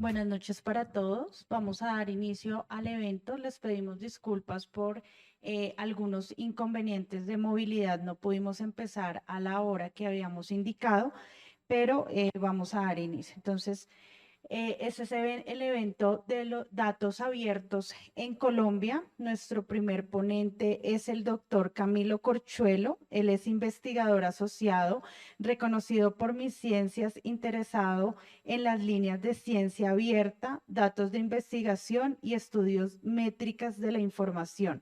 Buenas noches para todos. Vamos a dar inicio al evento. Les pedimos disculpas por algunos inconvenientes de movilidad. No pudimos empezar a la hora que habíamos indicado, pero vamos a dar inicio. Entonces, ese es el evento de los datos abiertos en Colombia. Nuestro primer ponente es el doctor Camilo Corchuelo. Él es investigador asociado, reconocido por Mis Ciencias, interesado en las líneas de ciencia abierta, datos de investigación y estudios métricas de la información.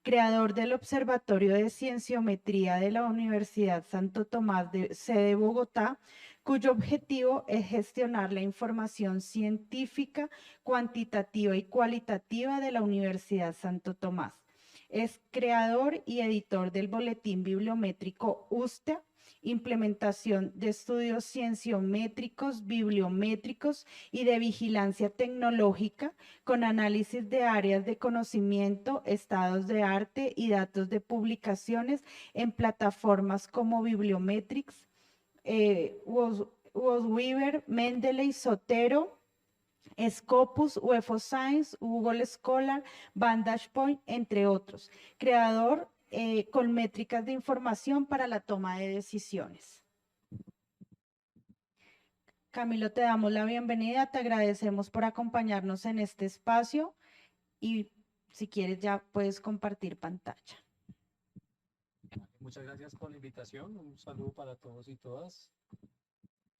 Creador del Observatorio de Cienciometría de la Universidad Santo Tomás de sede Bogotá, cuyo objetivo es gestionar la información científica, cuantitativa y cualitativa de la Universidad Santo Tomás. Es creador y editor del boletín bibliométrico USTEA, implementación de estudios cienciométricos, bibliométricos y de vigilancia tecnológica con análisis de áreas de conocimiento, estados de arte y datos de publicaciones en plataformas como Bibliometrics, Weaver, Mendeley, Zotero, Scopus, UFO Science, Google Scholar, Vantage Point, entre otros. Creador con métricas de información para la toma de decisiones. Camilo, te damos la bienvenida, te agradecemos por acompañarnos en este espacio y si quieres ya puedes compartir pantalla. Muchas gracias por la invitación. Un saludo para todos y todas.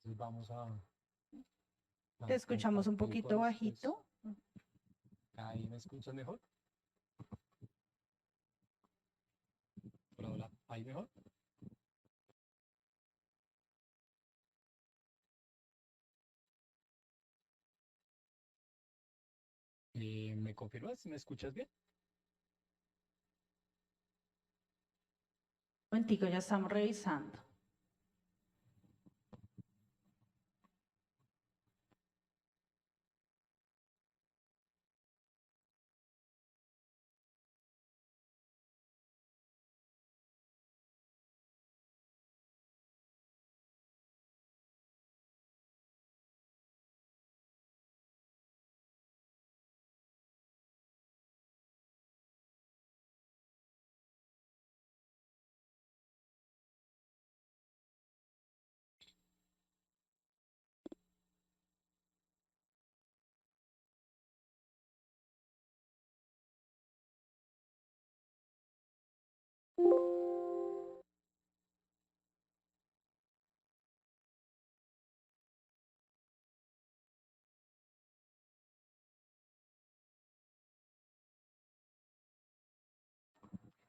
Entonces vamos a Te escuchamos un compartir con poquito ustedes. bajito. ¿Ahí me escuchan mejor? Hola, hola. ¿Ahí mejor? ¿Me confirmas? ¿Me escuchas bien? Un momentico, ya estamos revisando.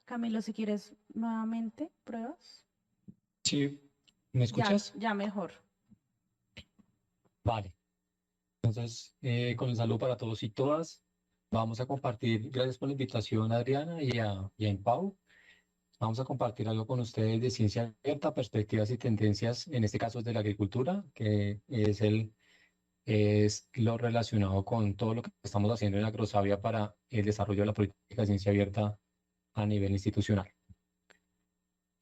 Camilo, si quieres nuevamente, pruebas. Sí. ¿Me escuchas? Ya mejor. Vale. Entonces, con el saludo para todos y todas, vamos a compartir, gracias por la invitación, Adriana, y a Empau. Vamos a compartir algo con ustedes de ciencia abierta, perspectivas y tendencias, en este caso es de la agricultura, que es lo relacionado con todo lo que estamos haciendo en Agrosavia para el desarrollo de la política de ciencia abierta a nivel institucional.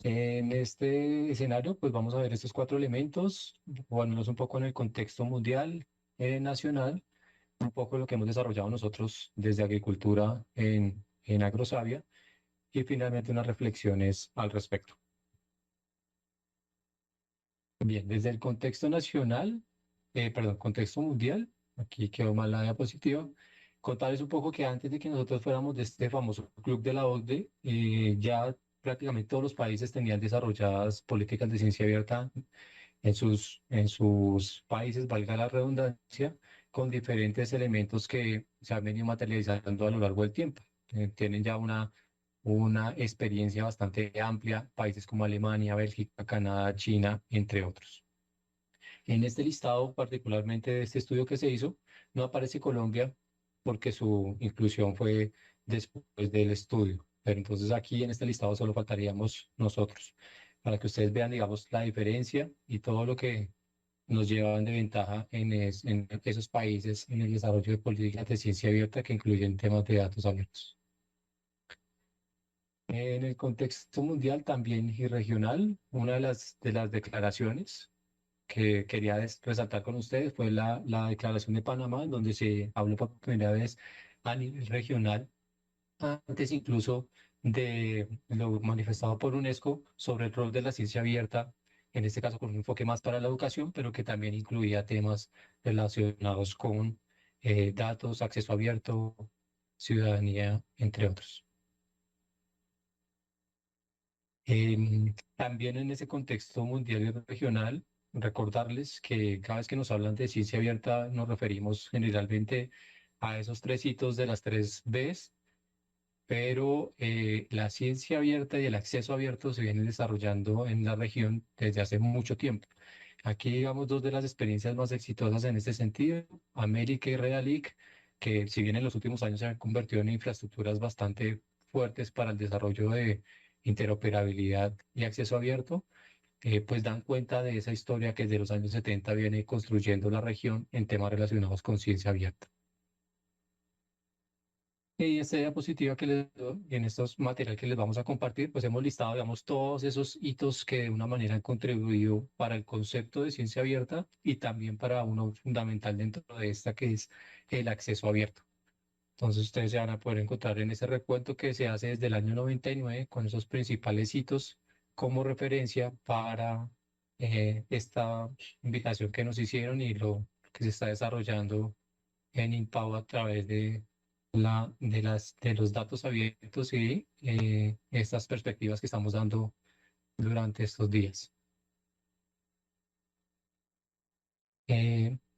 En este escenario, pues vamos a ver estos cuatro elementos, ponernos un poco en el contexto mundial, nacional, un poco lo que hemos desarrollado nosotros desde agricultura en Agrosavia y finalmente unas reflexiones al respecto. Bien, desde el contexto nacional, contexto mundial, aquí quedó mal la diapositiva, contarles un poco que antes de que nosotros fuéramos de este famoso club de la OCDE, ya prácticamente todos los países tenían desarrolladas políticas de ciencia abierta en sus países, valga la redundancia, con diferentes elementos que se han venido materializando a lo largo del tiempo. Tienen ya una experiencia bastante amplia, países como Alemania, Bélgica, Canadá, China, entre otros. En este listado, particularmente de este estudio que se hizo, no aparece Colombia porque su inclusión fue después del estudio. Pero entonces aquí en este listado solo faltaríamos nosotros, para que ustedes vean, digamos, la diferencia y todo lo que nos llevan de ventaja en esos países en el desarrollo de políticas de ciencia abierta que incluyen temas de datos abiertos. En el contexto mundial también y regional, una de las declaraciones que quería resaltar con ustedes fue la Declaración de Panamá, en donde se habló por primera vez a nivel regional, antes incluso de lo manifestado por UNESCO sobre el rol de la ciencia abierta, en este caso con un enfoque más para la educación, pero que también incluía temas relacionados con datos, acceso abierto, ciudadanía, entre otros. También en ese contexto mundial y regional, recordarles que cada vez que nos hablan de ciencia abierta nos referimos generalmente a esos tres hitos de las tres Bs, pero la ciencia abierta y el acceso abierto se vienen desarrollando en la región desde hace mucho tiempo. Aquí, digamos, dos de las experiencias más exitosas en este sentido, América y Redalic, que si bien en los últimos años se han convertido en infraestructuras bastante fuertes para el desarrollo de interoperabilidad y acceso abierto, pues dan cuenta de esa historia que desde los años 70 viene construyendo la región en temas relacionados con ciencia abierta. Y esta diapositiva que les doy, y en estos materiales que les vamos a compartir, pues hemos listado, digamos, todos esos hitos que de una manera han contribuido para el concepto de ciencia abierta y también para uno fundamental dentro de esta, que es el acceso abierto. Entonces ustedes se van a poder encontrar en ese recuento que se hace desde el año 99 con esos principales hitos como referencia para esta invitación que nos hicieron y lo que se está desarrollando en Impau a través de los datos abiertos y estas perspectivas que estamos dando durante estos días.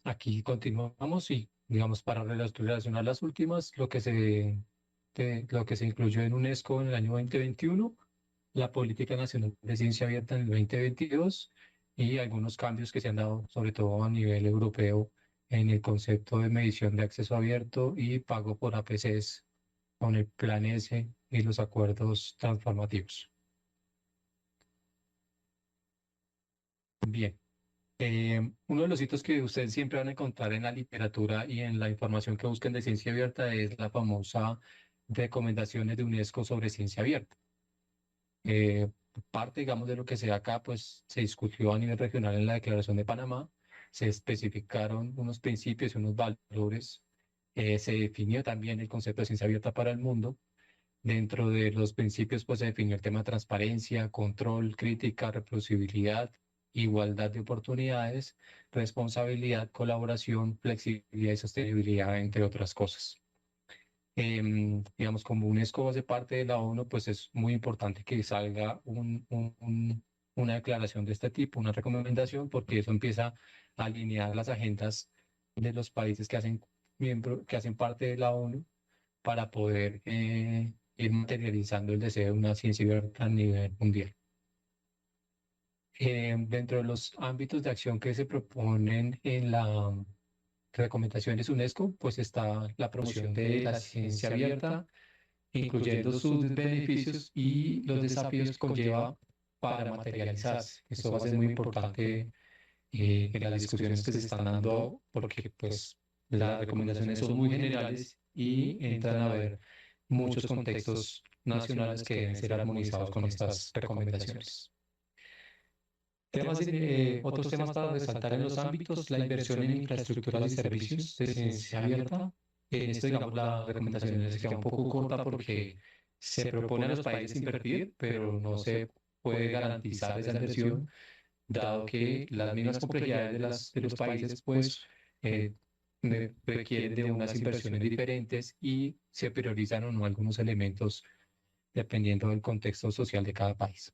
Aquí continuamos y, digamos, para relacionar las últimas, lo que se incluyó en UNESCO en el año 2021, la Política Nacional de Ciencia Abierta en el 2022 y algunos cambios que se han dado, sobre todo a nivel europeo, en el concepto de medición de acceso abierto y pago por APCs con el Plan S y los acuerdos transformativos. Bien. Uno de los hitos que ustedes siempre van a encontrar en la literatura y en la información que busquen de ciencia abierta es la famosa recomendaciones de UNESCO sobre ciencia abierta. Parte, digamos, de lo que se da acá, pues se discutió a nivel regional en la Declaración de Panamá, se especificaron unos principios y unos valores, se definió también el concepto de ciencia abierta para el mundo. Dentro de los principios, pues se definió el tema de transparencia, control, crítica, reproducibilidad, igualdad de oportunidades, responsabilidad, colaboración, flexibilidad y sostenibilidad, entre otras cosas. Digamos, como UNESCO hace parte de la ONU, pues es muy importante que salga una declaración de este tipo, una recomendación, porque eso empieza a alinear las agendas de los países que hacen parte de la ONU para poder ir materializando el deseo de una ciencia abierta a nivel mundial. Dentro de los ámbitos de acción que se proponen en la recomendaciones UNESCO, pues está la promoción de la ciencia abierta, incluyendo sus beneficios y los desafíos que conlleva para materializarse. Esto va a ser muy importante en las discusiones que se están dando, porque pues las recomendaciones son muy generales y entran a ver muchos contextos nacionales que deben ser armonizados con estas recomendaciones. Otros temas para resaltar en los ámbitos, la inversión en infraestructuras y servicios de ciencia abierta. En esto, digamos, la recomendación les queda un poco corta porque se propone a los países invertir, pero no se puede garantizar esa inversión, dado que las mismas complejidades de los países, pues, requieren de unas inversiones diferentes y se priorizan o no algunos elementos dependiendo del contexto social de cada país.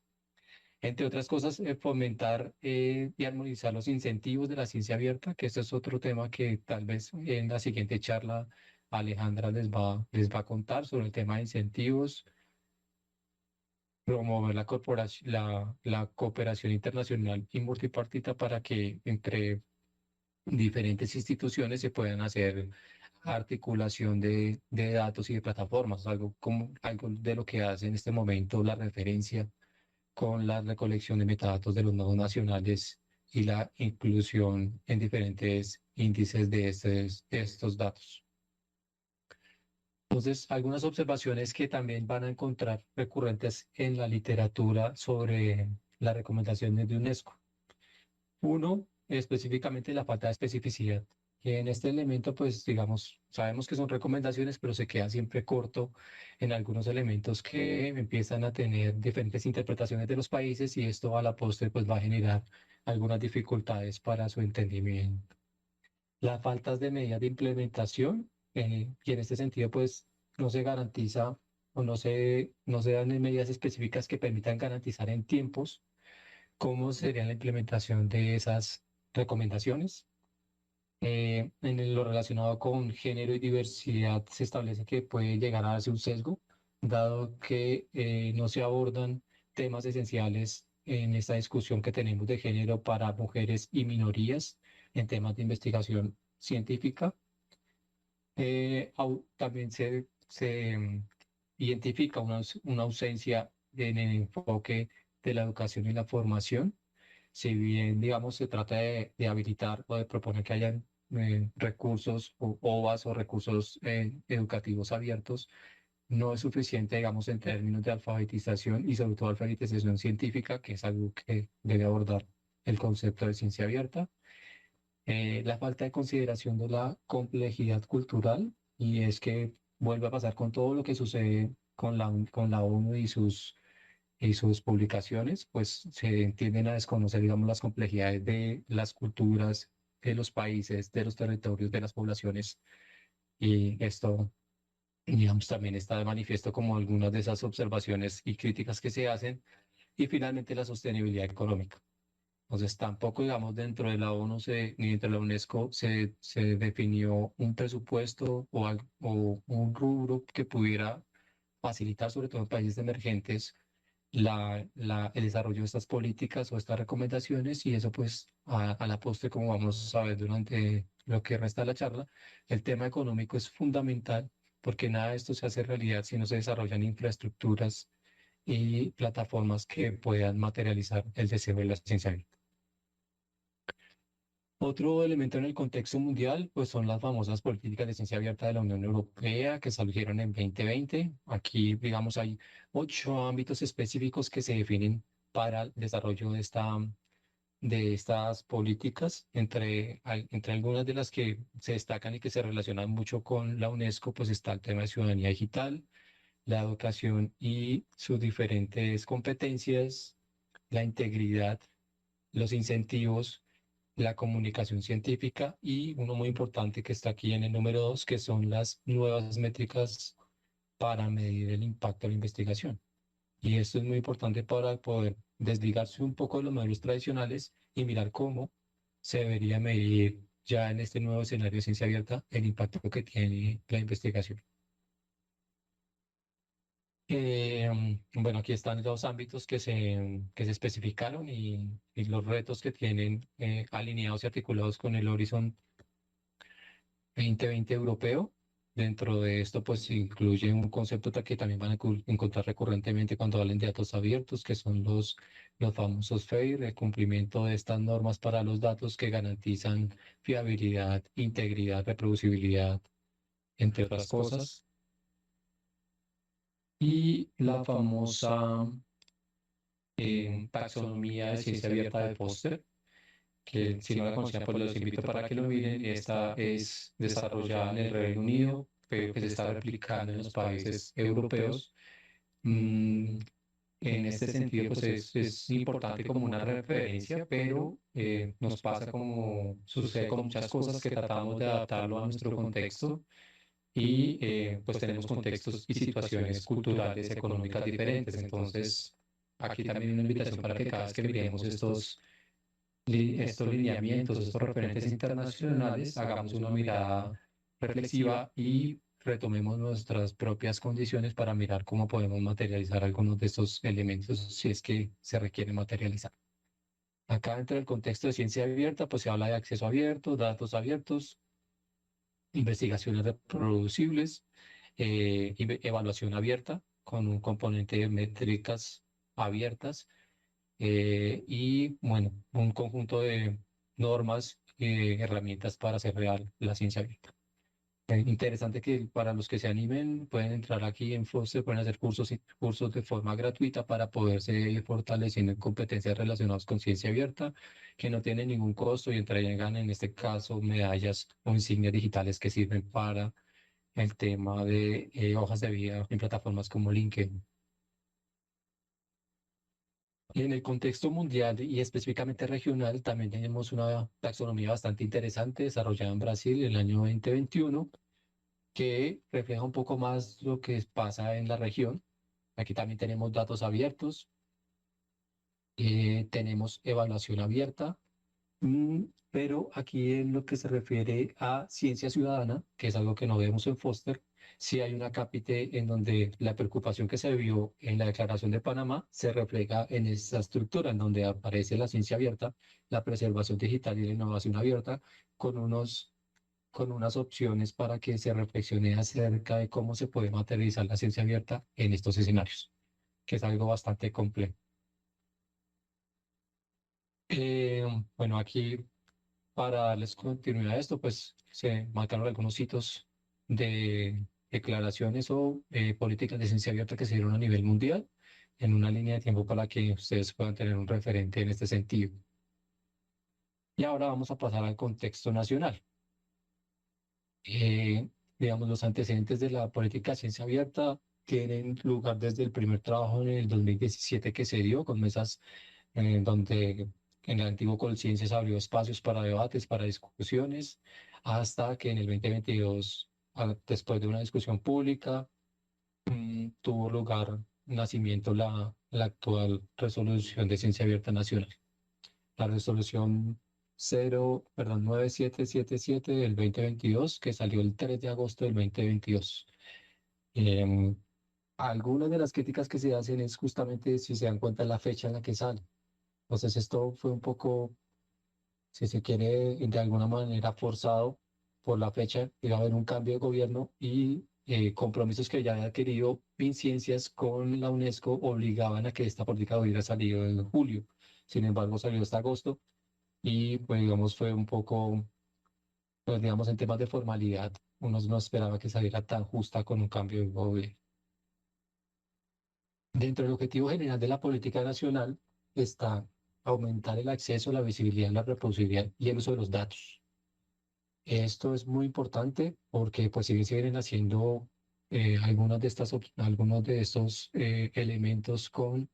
Entre otras cosas, fomentar y armonizar los incentivos de la ciencia abierta, que este es otro tema que tal vez en la siguiente charla Alejandra les va a contar sobre el tema de incentivos, promover la cooperación internacional y multipartita para que entre diferentes instituciones se puedan hacer articulación de datos y de plataformas, algo de lo que hace en este momento la referencia con la recolección de metadatos de los nodos nacionales y la inclusión en diferentes índices de estos datos. Entonces, algunas observaciones que también van a encontrar recurrentes en la literatura sobre las recomendaciones de UNESCO. Uno, específicamente la falta de especificidad. Que en este elemento, pues digamos, sabemos que son recomendaciones, pero se queda siempre corto en algunos elementos que empiezan a tener diferentes interpretaciones de los países y esto a la postre pues va a generar algunas dificultades para su entendimiento. Las faltas de medidas de implementación, y en este sentido, pues no se garantiza o no se dan medidas específicas que permitan garantizar en tiempos cómo sería la implementación de esas recomendaciones. Lo relacionado con género y diversidad, se establece que puede llegar a darse un sesgo, dado que no se abordan temas esenciales en esta discusión que tenemos de género para mujeres y minorías en temas de investigación científica. También se identifica una ausencia en el enfoque de la educación y la formación. Si bien, digamos, se trata de habilitar o de proponer que hayan recursos o OVAs o recursos educativos abiertos, no es suficiente, digamos, en términos de alfabetización y sobre todo alfabetización científica, que es algo que debe abordar el concepto de ciencia abierta. La falta de consideración de la complejidad cultural, y es que vuelve a pasar con todo lo que sucede con la ONU y sus publicaciones, pues se tienden a desconocer, digamos, las complejidades de las culturas, de los países, de los territorios, de las poblaciones, y esto, digamos, también está de manifiesto como algunas de esas observaciones y críticas que se hacen, y finalmente la sostenibilidad económica. Entonces, tampoco, digamos, dentro de la ONU ni dentro de la UNESCO se definió un presupuesto o un rubro que pudiera facilitar, sobre todo en países emergentes, el desarrollo de estas políticas o estas recomendaciones, y eso pues a la postre, como vamos a ver durante lo que resta de la charla, el tema económico es fundamental porque nada de esto se hace realidad si no se desarrollan infraestructuras y plataformas que puedan materializar el deseo de la ciencia abierta. Otro elemento en el contexto mundial, pues son las famosas políticas de ciencia abierta de la Unión Europea que salieron en 2020. Aquí, digamos, hay 8 ámbitos específicos que se definen para el desarrollo de estas políticas. Entre algunas de las que se destacan y que se relacionan mucho con la UNESCO, pues está el tema de ciudadanía digital, la educación y sus diferentes competencias, la integridad, los incentivos, la comunicación científica y uno muy importante que está aquí en el número 2, que son las nuevas métricas para medir el impacto de la investigación. Y esto es muy importante para poder desligarse un poco de los modelos tradicionales y mirar cómo se debería medir ya en este nuevo escenario de ciencia abierta el impacto que tiene la investigación. Bueno, aquí están los ámbitos que se especificaron y los retos que tienen alineados y articulados con el Horizon 2020 europeo. Dentro de esto, pues se incluye un concepto que también van a encontrar recurrentemente cuando hablen de datos abiertos, que son los famosos FAIR, el cumplimiento de estas normas para los datos que garantizan fiabilidad, integridad, reproducibilidad, entre otras cosas. Y la famosa taxonomía de ciencia abierta de Póster, que si no la conocían, pues los invito para que lo miren. Esta es desarrollada en el Reino Unido, pero que se está replicando en los países europeos. Mm, en este sentido, pues es importante como una referencia, pero nos pasa como sucede con muchas cosas que tratamos de adaptarlo a nuestro contexto y pues tenemos contextos y situaciones culturales, económicas diferentes. Entonces, aquí también una invitación para que cada vez que miremos estos lineamientos, estos referentes internacionales, hagamos una mirada reflexiva y retomemos nuestras propias condiciones para mirar cómo podemos materializar algunos de estos elementos si es que se requiere materializar. Acá dentro del contexto de ciencia abierta, pues se habla de acceso abierto, datos abiertos, investigaciones reproducibles, evaluación abierta con un componente de métricas abiertas y, bueno, un conjunto de normas y herramientas para hacer real la ciencia abierta. Interesante que para los que se animen pueden entrar aquí en Foster, pueden hacer cursos de forma gratuita para poderse ir fortaleciendo en competencias relacionadas con ciencia abierta, que no tienen ningún costo y entregan en este caso medallas o insignias digitales que sirven para el tema de hojas de vida en plataformas como LinkedIn. Y en el contexto mundial y específicamente regional, también tenemos una taxonomía bastante interesante desarrollada en Brasil en el año 2021 que refleja un poco más lo que pasa en la región. Aquí también tenemos datos abiertos, tenemos evaluación abierta, pero aquí en lo que se refiere a ciencia ciudadana, que es algo que no vemos en Foster, sí hay una cápite en donde la preocupación que se vio en la Declaración de Panamá se refleja en esa estructura, en donde aparece la ciencia abierta, la preservación digital y la innovación abierta, con con unas opciones para que se reflexione acerca de cómo se puede materializar la ciencia abierta en estos escenarios, que es algo bastante complejo. Eh, bueno, aquí para darles continuidad a esto, pues se marcaron algunos hitos de declaraciones o políticas de ciencia abierta que se dieron a nivel mundial en una línea de tiempo para que ustedes puedan tener un referente en este sentido. Y ahora vamos a pasar al contexto nacional. eh, digamos, los antecedentes de la política de ciencia abierta tienen lugar desde el primer trabajo en el 2017 que se dio con mesas donde en el antiguo Colciencias abrió espacios para debates, para discusiones, hasta que en el 2022, después de una discusión pública, tuvo lugar nacimiento la actual resolución de ciencia abierta nacional. La resolución 9777 del 2022, que salió el 3 de agosto del 2022. Em, Algunas de las críticas que se hacen es justamente si se dan cuenta la fecha en la que sale. Entonces esto fue un poco, si se quiere, de alguna manera forzado por la fecha, iba a haber un cambio de gobierno y compromisos que ya había adquirido MinCiencias con la UNESCO obligaban a que esta política hubiera salido en julio. Sin embargo, salió hasta agosto y pues digamos fue un poco, pues digamos en temas de formalidad, uno no esperaba que saliera tan justa con un cambio de gobierno. Dentro del objetivo general de la política nacional está aumentar el acceso, la visibilidad, la reproducibilidad y el uso de los datos. Esto es muy importante porque pues si bien se vienen haciendo algunos de estos elementos con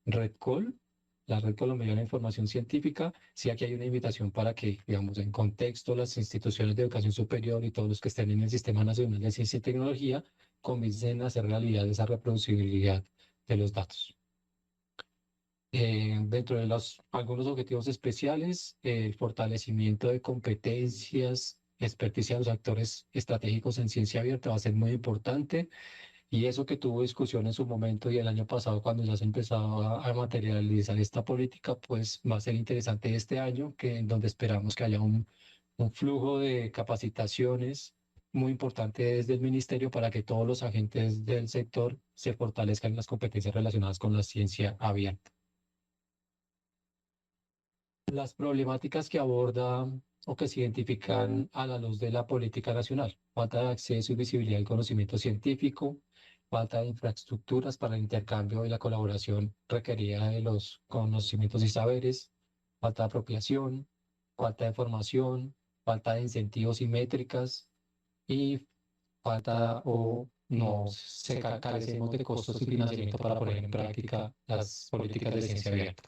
RedCol, la Red Colombiana de Información Científica, sí aquí hay una invitación para que, digamos, en contexto, las instituciones de educación superior y todos los que estén en el Sistema Nacional de Ciencia y Tecnología comiencen a hacer realidad esa reproducibilidad de los datos. Dentro de algunos objetivos especiales, el fortalecimiento de competencias, experticia de los actores estratégicos en ciencia abierta va a ser muy importante. Y eso que tuvo discusión en su momento y el año pasado cuando ya se empezaba a materializar esta política, pues va a ser interesante este año, que en donde esperamos que haya un flujo de capacitaciones muy importante desde el ministerio para que todos los agentes del sector se fortalezcan en las competencias relacionadas con la ciencia abierta. Las problemáticas que aborda o que se identifican a la luz de la política nacional: falta de acceso y visibilidad al conocimiento científico, falta de infraestructuras para el intercambio y la colaboración requerida de los conocimientos y saberes, falta de apropiación, falta de formación, falta de incentivos y métricas y falta o no carecemos de costos y financiamiento para poner en práctica las políticas de ciencia abierta.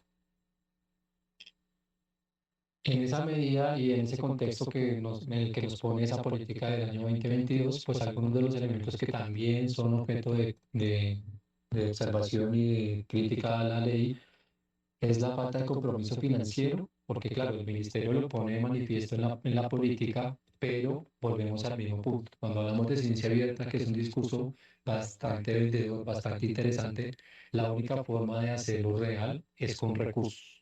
En esa medida y en ese contexto en el que nos pone esa política del año 2022, pues algunos de los elementos que también son objeto de observación y de crítica a la ley es la falta de compromiso financiero, porque claro, el ministerio lo pone de manifiesto en la política, pero volvemos al mismo punto. Cuando hablamos de ciencia abierta, que es un discurso bastante vendedor, bastante interesante, la única forma de hacerlo real es con recursos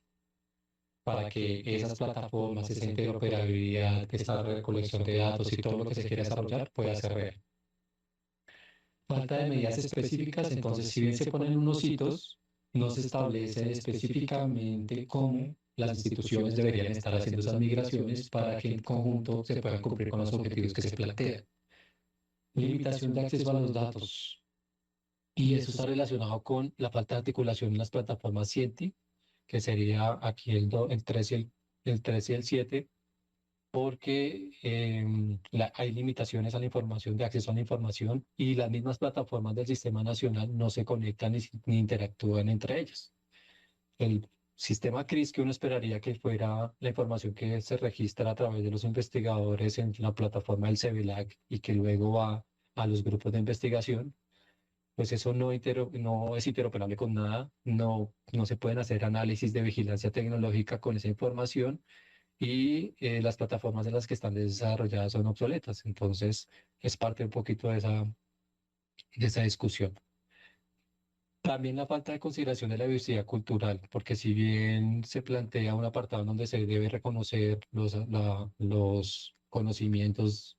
para que esas plataformas, esa interoperabilidad, esta recolección de datos y todo lo que se quiera desarrollar pueda ser real. Falta de medidas específicas, entonces si bien se ponen unos hitos, no se establece específicamente cómo las instituciones deberían estar haciendo esas migraciones para que en conjunto se puedan cumplir con los objetivos que se plantean. limitación de acceso a los datos. Y eso está relacionado con la falta de articulación en las plataformas Cienti, que sería aquí el 3 y el 3 y el 7, porque hay limitaciones a la información, de acceso a la información, y las mismas plataformas del Sistema Nacional no se conectan ni interactúan entre ellas. El sistema CRIS, que uno esperaría que fuera la información que se registra a través de los investigadores en la plataforma del CEBELAC y que luego va a los grupos de investigación, pues eso no es interoperable con nada, no se pueden hacer análisis de vigilancia tecnológica con esa información, y las plataformas en las que están desarrolladas son obsoletas. Entonces, es parte un poquito de esa discusión. También la falta de consideración de la diversidad cultural, porque si bien se plantea un apartado en donde se debe reconocer los conocimientos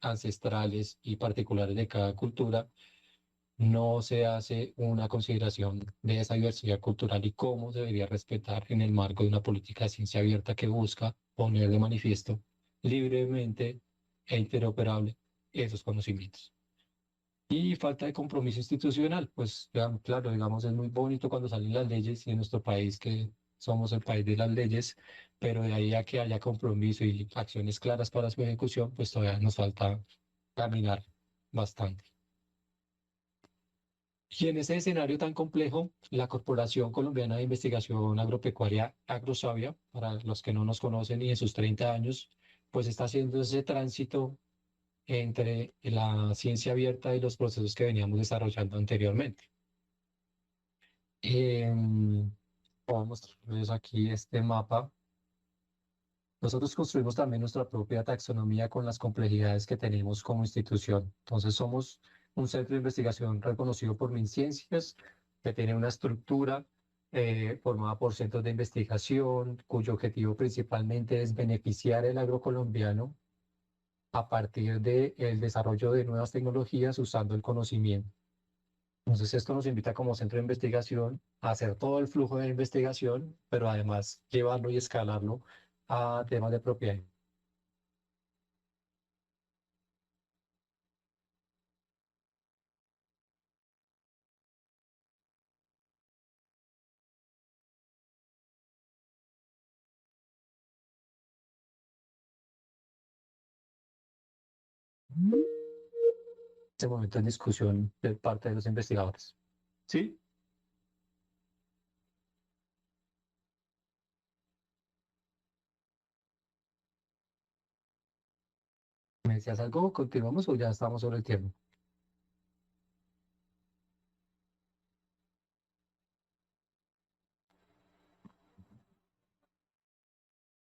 ancestrales y particulares de cada cultura, no se hace una consideración de esa diversidad cultural y cómo se debería respetar en el marco de una política de ciencia abierta que busca poner de manifiesto libremente e interoperable esos conocimientos. Y falta de compromiso institucional, pues claro, digamos, es muy bonito cuando salen las leyes y en nuestro país que somos el país de las leyes, pero de ahí a que haya compromiso y acciones claras para su ejecución, pues todavía nos falta caminar bastante. Y en ese escenario tan complejo, la Corporación Colombiana de Investigación Agropecuaria, Agrosavia, para los que no nos conocen y en sus 30 años, pues está haciendo ese tránsito entre la ciencia abierta y los procesos que veníamos desarrollando anteriormente. Voy a mostrarles aquí este mapa. Nosotros construimos también nuestra propia taxonomía con las complejidades que tenemos como institución. Entonces somos un centro de investigación reconocido por MinCiencias, que tiene una estructura formada por centros de investigación, cuyo objetivo principalmente es beneficiar el agrocolombiano a partir del desarrollo de nuevas tecnologías usando el conocimiento. Entonces esto nos invita como centro de investigación a hacer todo el flujo de investigación, pero además llevarlo y escalarlo a temas de propiedad. Este momento en discusión de parte de los investigadores. ¿Sí? ¿Me decías algo? ¿Continuamos o ya estamos sobre el tiempo?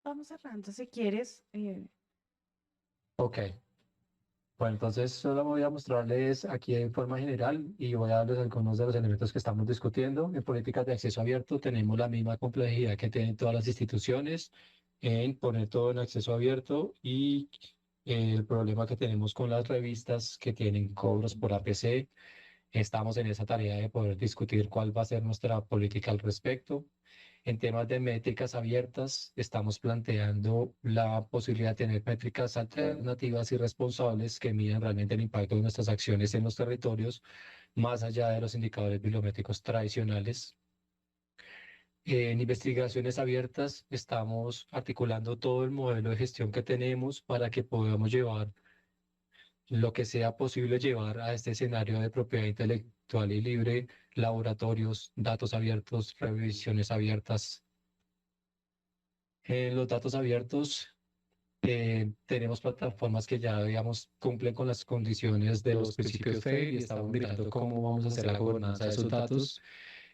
Vamos cerrando si quieres. Ok. Bueno, entonces solo voy a mostrarles aquí en forma general y voy a darles algunos de los elementos que estamos discutiendo. En políticas de acceso abierto tenemos la misma complejidad que tienen todas las instituciones en poner todo en acceso abierto, y el problema que tenemos con las revistas que tienen cobros por APC. Estamos en esa tarea de poder discutir cuál va a ser nuestra política al respecto. En temas de métricas abiertas, estamos planteando la posibilidad de tener métricas alternativas y responsables que midan realmente el impacto de nuestras acciones en los territorios, más allá de los indicadores bibliométricos tradicionales. En investigaciones abiertas, estamos articulando todo el modelo de gestión que tenemos para que podamos llevar lo que sea posible llevar a este escenario de propiedad intelectual y libre, laboratorios, datos abiertos, revisiones abiertas. En los datos abiertos tenemos plataformas que ya, digamos, cumplen con las condiciones de los principios FAIR, y estamos mirando cómo vamos a hacer la gobernanza de esos datos,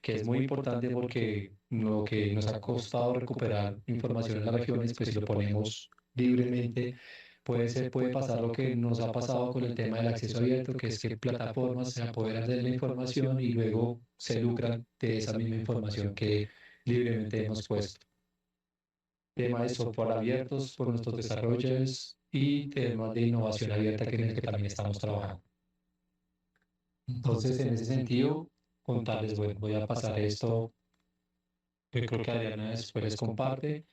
que es muy importante porque lo que nos ha costado recuperar información en las regiones, pues si lo ponemos libremente, puede pasar lo que nos ha pasado con el tema del acceso abierto, que es que plataformas se apoderan de la información y luego se lucran de esa misma información que libremente hemos puesto. Tema de software abiertos por nuestros desarrolladores y temas de innovación abierta, que en el que también estamos trabajando. Entonces, en ese sentido, contarles, bueno, voy a pasar esto, yo creo que Adriana después les comparte.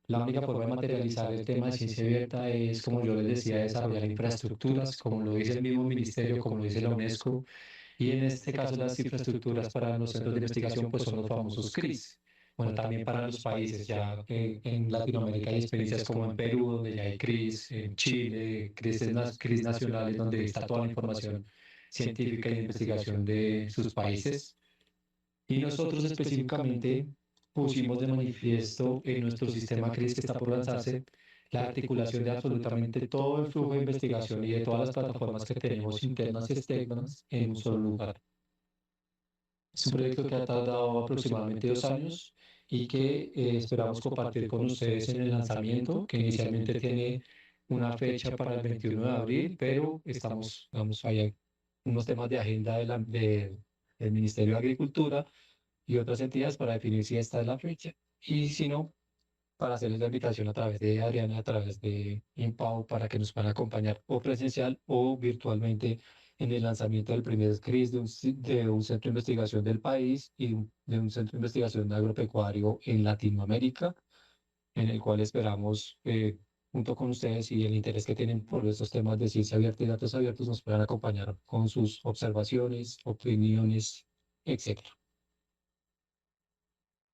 La única forma de materializar el tema de ciencia abierta es, como yo les decía, desarrollar infraestructuras, como lo dice el mismo ministerio, como lo dice la UNESCO, y en este caso las infraestructuras para los centros de investigación pues son los famosos CRIS. Bueno, también para los países, ya en Latinoamérica hay experiencias como en Perú, donde ya hay CRIS, en Chile, CRIS nacionales, donde está toda la información científica y de investigación de sus países. Y nosotros específicamente pusimos de manifiesto en nuestro sistema CRIS que está por lanzarse la articulación de absolutamente todo el flujo de investigación y de todas las plataformas que tenemos internas y externas en un solo lugar. Es un proyecto que ha tardado aproximadamente 2 años y que esperamos compartir con ustedes en el lanzamiento, que inicialmente tiene una fecha para el 21 de abril, pero estamos, vamos, hay unos temas de agenda del Ministerio de Agricultura y otras entidades para definir si esta es la fecha y si no, para hacerles la invitación a través de Adriana, a través de Impau, para que nos puedan acompañar o presencial o virtualmente en el lanzamiento del primer CRIS de un centro de investigación del país y de un centro de investigación agropecuario en Latinoamérica, en el cual esperamos, junto con ustedes y el interés que tienen por estos temas de ciencia abierta y datos abiertos, nos puedan acompañar con sus observaciones, opiniones, etc.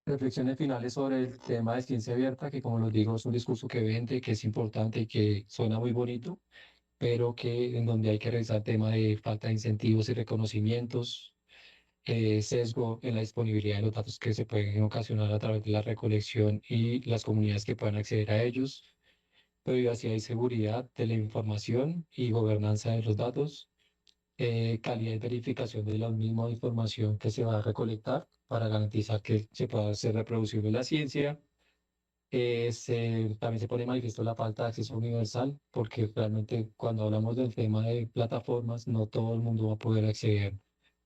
Reflexiones finales sobre el tema de ciencia abierta, que como los digo, es un discurso que vende, que es importante y que suena muy bonito, pero que en donde hay que revisar el tema de falta de incentivos y reconocimientos, sesgo en la disponibilidad de los datos que se pueden ocasionar a través de la recolección y las comunidades que puedan acceder a ellos, privacidad y seguridad de la información y gobernanza de los datos, calidad y verificación de la misma información que se va a recolectar para garantizar que se pueda hacer reproducible la ciencia. También se pone de manifiesto la falta de acceso universal, porque realmente cuando hablamos del tema de plataformas, no todo el mundo va a poder acceder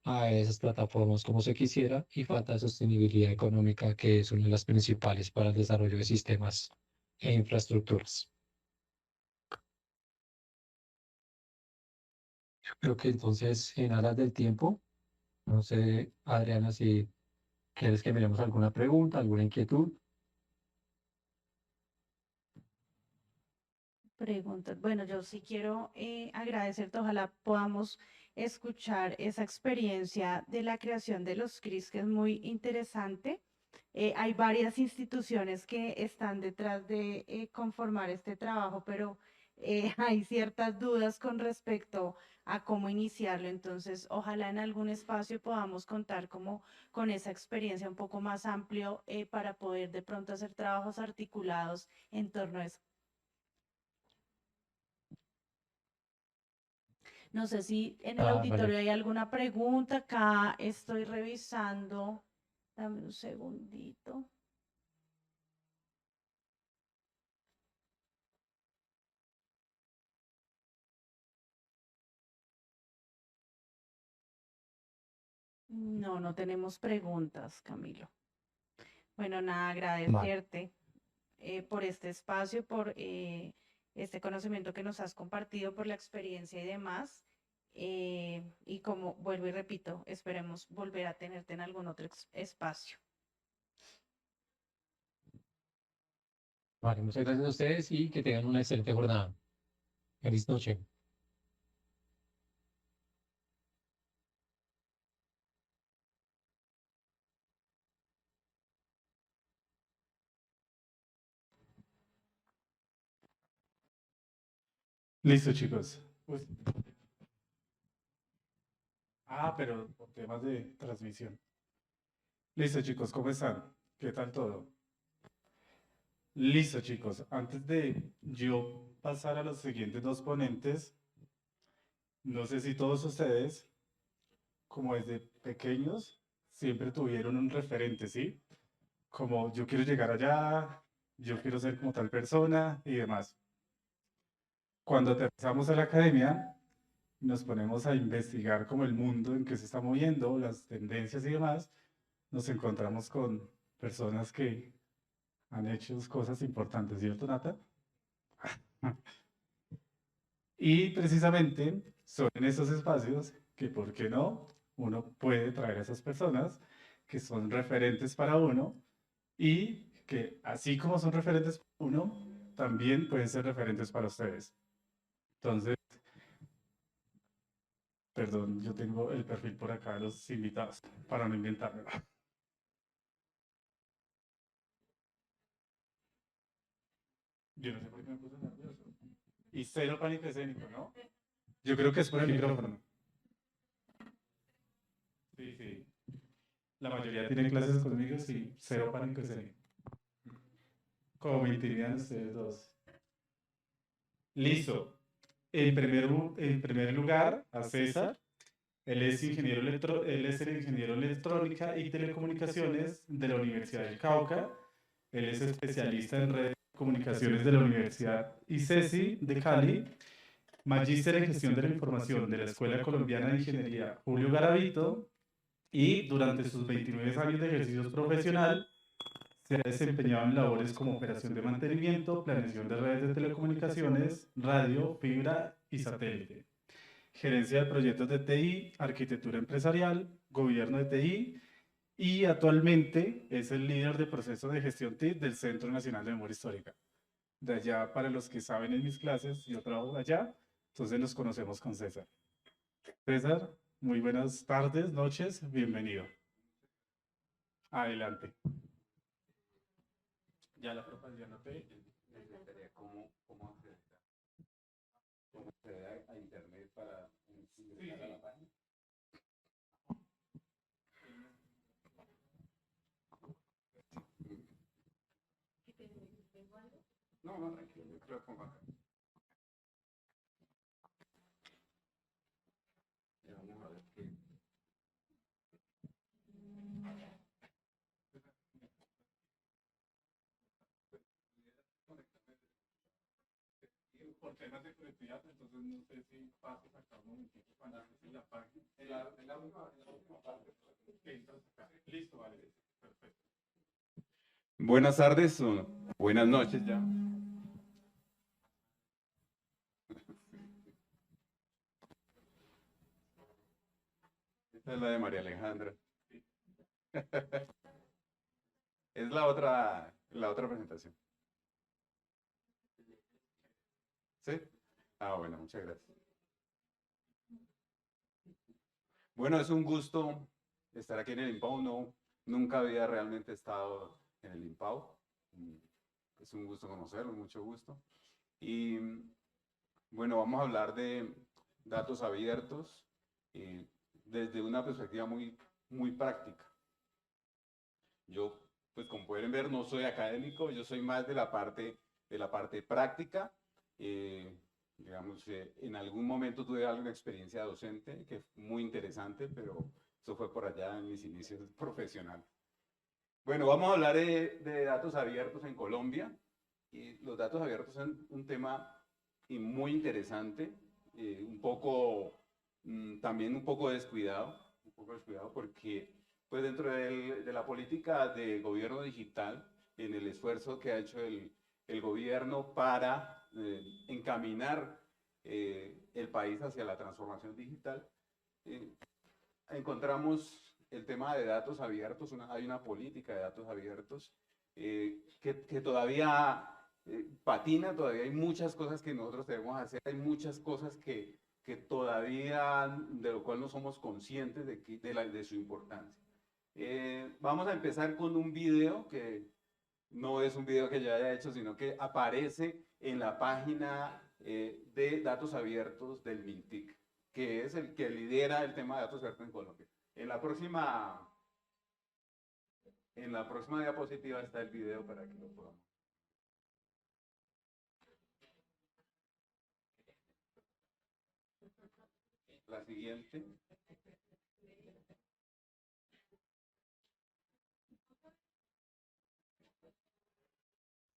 a esas plataformas como se quisiera, y falta de sostenibilidad económica, que es una de las principales para el desarrollo de sistemas e infraestructuras. Creo que entonces, en aras del tiempo, no sé, Adriana, si quieres que miremos alguna pregunta, alguna inquietud. Preguntas. Bueno, yo sí quiero agradecerte. Ojalá podamos escuchar esa experiencia de la creación de los CRIS, que es muy interesante. Hay varias instituciones que están detrás de conformar este trabajo, pero hay ciertas dudas con respecto a cómo iniciarlo. Entonces, ojalá en algún espacio podamos contar como con esa experiencia un poco más amplio para poder de pronto hacer trabajos articulados en torno a eso. No sé si en el Ah, vale. auditorio hay alguna pregunta. Acá estoy revisando. Dame un segundito. No, no tenemos preguntas, Camilo. Bueno, nada, Vale. agradecerte por este espacio, por este conocimiento que nos has compartido, por la experiencia y demás. Y como vuelvo y repito, esperemos volver a tenerte en algún otro espacio. Vale, muchas gracias a ustedes y que tengan una excelente jornada. Feliz noche. Listo, chicos. Pero por temas de transmisión. Listo, chicos, ¿cómo están? ¿Qué tal todo? Listo, chicos. Antes de yo pasar a los siguientes dos ponentes, no sé si todos ustedes, como desde pequeños, siempre tuvieron un referente, ¿sí? Como yo quiero llegar allá, yo quiero ser como tal persona y demás. Cuando aterrizamos a la academia, nos ponemos a investigar como el mundo en que se está moviendo, las tendencias y demás, nos encontramos con personas que han hecho cosas importantes, ¿cierto, Nata? Y precisamente son en esos espacios que, ¿por qué no? Uno puede traer a esas personas que son referentes para uno y que así como son referentes para uno, también pueden ser referentes para ustedes. Entonces, perdón, yo tengo el perfil por acá de los invitados para no inventármelo. Yo no sé por qué me puse nervioso. Y cero pánico escénico, ¿no? Yo creo que es por el micrófono. Sí, sí. La mayoría tiene clases conmigo, sí, cero pánico escénico. Como me intimidan ustedes dos. Listo. En primer lugar, a César. Él es él es el ingeniero electrónica y telecomunicaciones de la Universidad del Cauca. Él es especialista en redes de comunicaciones de la Universidad ICESI de Cali, magíster en gestión de la información de la Escuela Colombiana de Ingeniería Julio Garavito, y durante sus 29 años de ejercicio profesional se ha desempeñado en labores como operación de mantenimiento, planeación de redes de telecomunicaciones, radio, fibra y satélite, gerencia de proyectos de TI, arquitectura empresarial, gobierno de TI, y actualmente es el líder de proceso de gestión TIC del Centro Nacional de Memoria Histórica. De allá, para los que saben en mis clases, yo trabajo allá, entonces nos conocemos con César. César, muy buenas tardes, noches, bienvenido. Adelante. Ya la propaganda necesitaría cómo acceder a internet para ingresar a la página. No, no, tranquilo, yo creo que pongo acá. Ya vamos a ver qué. Por temas de conectividad, entonces no sé si pases acá un momentito para en la página. En la última parte. Entras acá. Listo, vale. Perfecto. Buenas tardes o buenas noches ya. Esta es la de María Alejandra. Es la otra presentación. ¿Sí? Ah, bueno, muchas gracias. Bueno, es un gusto estar aquí en el IMPAU. No, nunca había realmente estado en el IMPAU. Es un gusto conocerlo, mucho gusto. Y bueno, vamos a hablar de datos abiertos desde una perspectiva muy práctica. Yo, pues como pueden ver, no soy académico, yo soy más de la parte práctica. Digamos, en algún momento tuve alguna experiencia docente que fue muy interesante, pero eso fue por allá en mis inicios profesionales. Bueno, vamos a hablar de datos abiertos en Colombia. Y los datos abiertos son un tema muy interesante, también un poco descuidado porque pues dentro de la política de gobierno digital, en el esfuerzo que ha hecho el gobierno para encaminar el país hacia la transformación digital, encontramos el tema de datos abiertos. Hay una política de datos abiertos que todavía patina, todavía hay muchas cosas que nosotros debemos hacer, hay muchas cosas que todavía, de lo cual no somos conscientes de su importancia. Vamos a empezar con un video que no es un video que yo haya hecho, sino que aparece en la página de datos abiertos del MINTIC, que es el que lidera el tema de datos abiertos en Colombia. En la próxima diapositiva está el video para que lo podamos. La siguiente.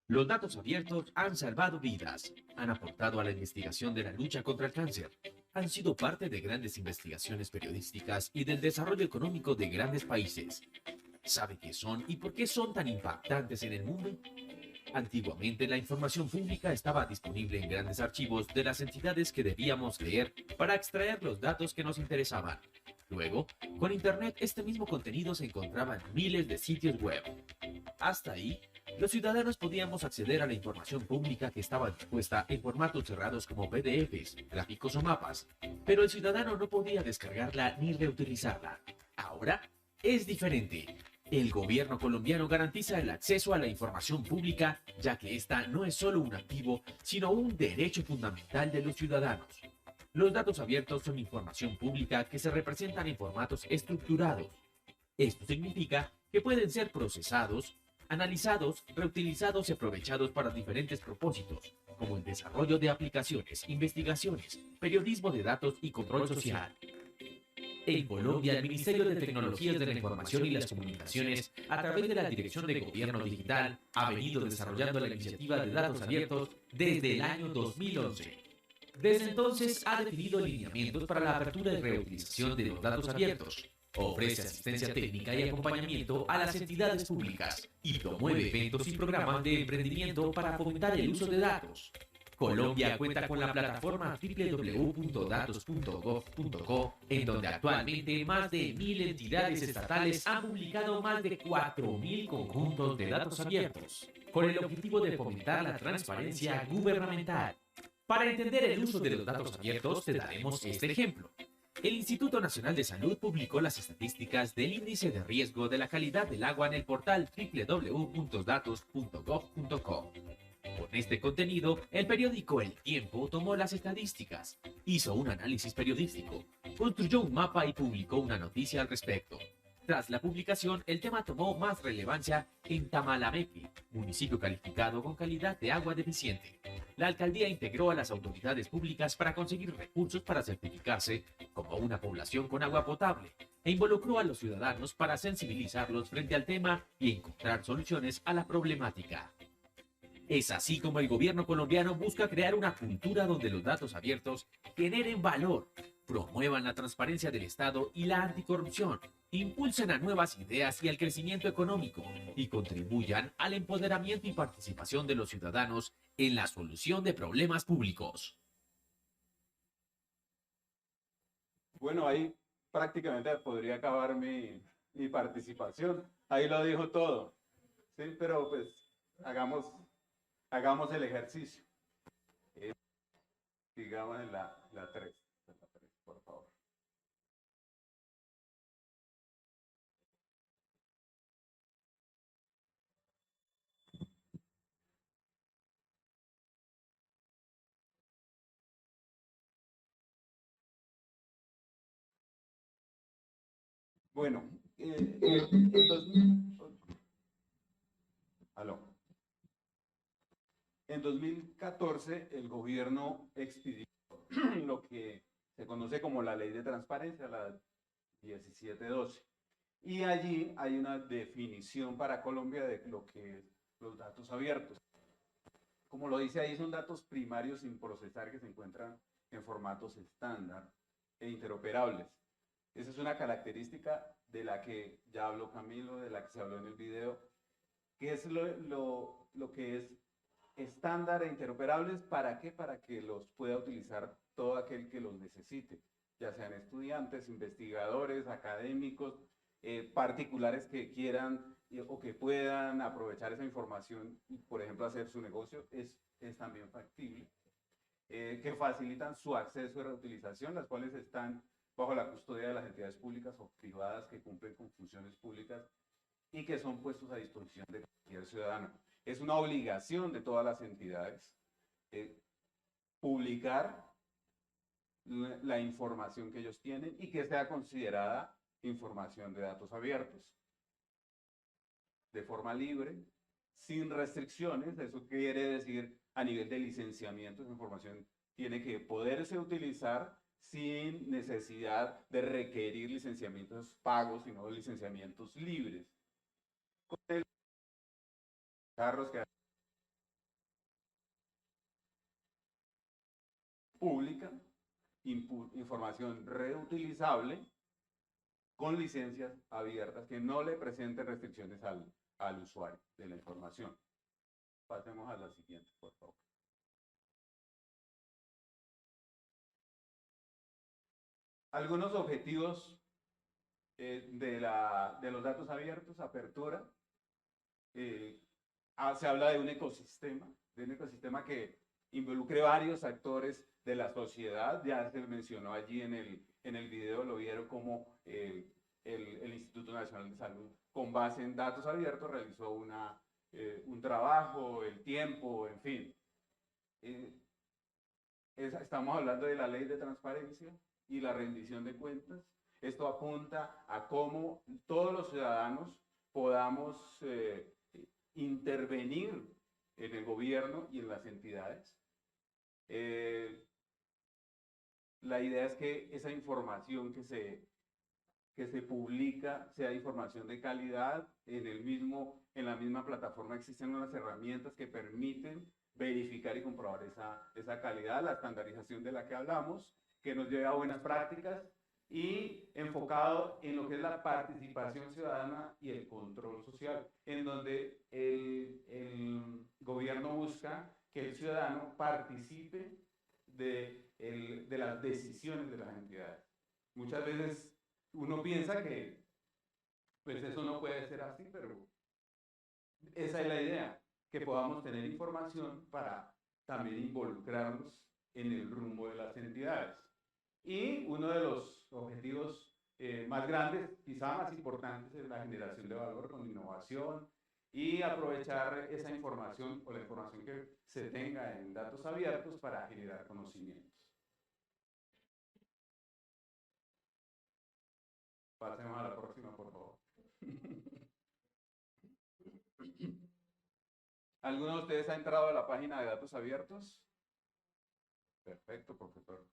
Los datos abiertos han salvado vidas, han aportado a la investigación de la lucha contra el cáncer, han sido parte de grandes investigaciones periodísticas y del desarrollo económico de grandes países. ¿Sabe qué son y por qué son tan impactantes en el mundo? Antiguamente, la información pública estaba disponible en grandes archivos de las entidades que debíamos leer para extraer los datos que nos interesaban. Luego, con Internet, este mismo contenido se encontraba en miles de sitios web. Hasta ahí, los ciudadanos podíamos acceder a la información pública que estaba dispuesta en formatos cerrados como PDFs, gráficos o mapas, pero el ciudadano no podía descargarla ni reutilizarla. Ahora es diferente. El gobierno colombiano garantiza el acceso a la información pública, ya que esta no es solo un activo, sino un derecho fundamental de los ciudadanos. Los datos abiertos son información pública que se representan en formatos estructurados. Esto significa que pueden ser procesados, analizados, reutilizados y aprovechados para diferentes propósitos, como el desarrollo de aplicaciones, investigaciones, periodismo de datos y control social. En Colombia, el Ministerio de Tecnologías de la Información y las Comunicaciones, a través de la Dirección de Gobierno Digital, ha venido desarrollando la iniciativa de datos abiertos desde el año 2011. Desde entonces ha definido lineamientos para la apertura y reutilización de los datos abiertos, ofrece asistencia técnica y acompañamiento a las entidades públicas y promueve eventos y programas de emprendimiento para fomentar el uso de datos. Colombia cuenta con la plataforma www.datos.gov.co, en donde actualmente más de 1.000 entidades estatales han publicado más de 4.000 conjuntos de datos abiertos, con el objetivo de fomentar la transparencia gubernamental. Para entender el uso de los datos abiertos, te daremos este ejemplo. El Instituto Nacional de Salud publicó las estadísticas del índice de riesgo de la calidad del agua en el portal www.datos.gov.co. Con este contenido, el periódico El Tiempo tomó las estadísticas, hizo un análisis periodístico, construyó un mapa y publicó una noticia al respecto. Tras la publicación, el tema tomó más relevancia en Tamalameque, municipio calificado con calidad de agua deficiente. La alcaldía integró a las autoridades públicas para conseguir recursos para certificarse como una población con agua potable e involucró a los ciudadanos para sensibilizarlos frente al tema y encontrar soluciones a la problemática. Es así como el gobierno colombiano busca crear una cultura donde los datos abiertos generen valor, promuevan la transparencia del Estado y la anticorrupción, impulsen a nuevas ideas y al crecimiento económico y contribuyan al empoderamiento y participación de los ciudadanos en la solución de problemas públicos. Bueno, ahí prácticamente podría acabar mi participación. Ahí lo dijo todo. Sí, pero pues hagamos el ejercicio. Digamos en la 3, por favor. Bueno, aló. En 2014 el gobierno expidió lo que se conoce como la Ley de Transparencia, la 1712. Y allí hay una definición para Colombia de lo que es los datos abiertos. Como lo dice ahí, son datos primarios sin procesar que se encuentran en formatos estándar e interoperables. Esa es una característica de la que ya habló Camilo, de la que se habló en el video, que es lo que es estándar e interoperables. ¿Para qué? Para que los pueda utilizar todo aquel que los necesite, ya sean estudiantes, investigadores, académicos, particulares que quieran o que puedan aprovechar esa información y, por ejemplo, hacer su negocio, es también factible. Que facilitan su acceso y reutilización, las cuales están bajo la custodia de las entidades públicas o privadas que cumplen con funciones públicas y que son puestos a disposición de cualquier ciudadano. Es una obligación de todas las entidades publicar la información que ellos tienen y que sea considerada información de datos abiertos. De forma libre, sin restricciones. Eso quiere decir, a nivel de licenciamiento, esa información tiene que poderse utilizar sin necesidad de requerir licenciamientos pagos, sino licenciamientos libres. Con el carros que pública, información reutilizable con licencias abiertas que no le presenten restricciones al usuario de la información. Pasemos a la siguiente, por favor. Algunos objetivos de los datos abiertos: apertura, se habla de un ecosistema que involucre varios actores de la sociedad. Ya se mencionó allí en el video, lo vieron como el Instituto Nacional de Salud, con base en datos abiertos, realizó un trabajo, el tiempo, en fin. Estamos hablando de la ley de transparencia y la rendición de cuentas. Esto apunta a cómo todos los ciudadanos podamos intervenir en el gobierno y en las entidades. La idea es que esa información que se publica sea información de calidad. En la misma plataforma existen unas herramientas que permiten verificar y comprobar esa calidad, la estandarización de la que hablamos, que nos lleva a buenas prácticas y enfocado en lo que es la participación ciudadana y el control social, en donde el gobierno busca que el ciudadano participe de las decisiones de las entidades. Muchas veces uno piensa que pues eso no puede ser así, pero esa es la idea, que podamos tener información para también involucrarnos en el rumbo de las entidades. Y uno de los objetivos más grandes, quizá más importantes, es la generación de valor con innovación y aprovechar esa información o la información que se tenga en datos abiertos para generar conocimientos. Pasemos a la próxima, por favor. ¿Alguno de ustedes ha entrado a la página de datos abiertos? Perfecto, profesor.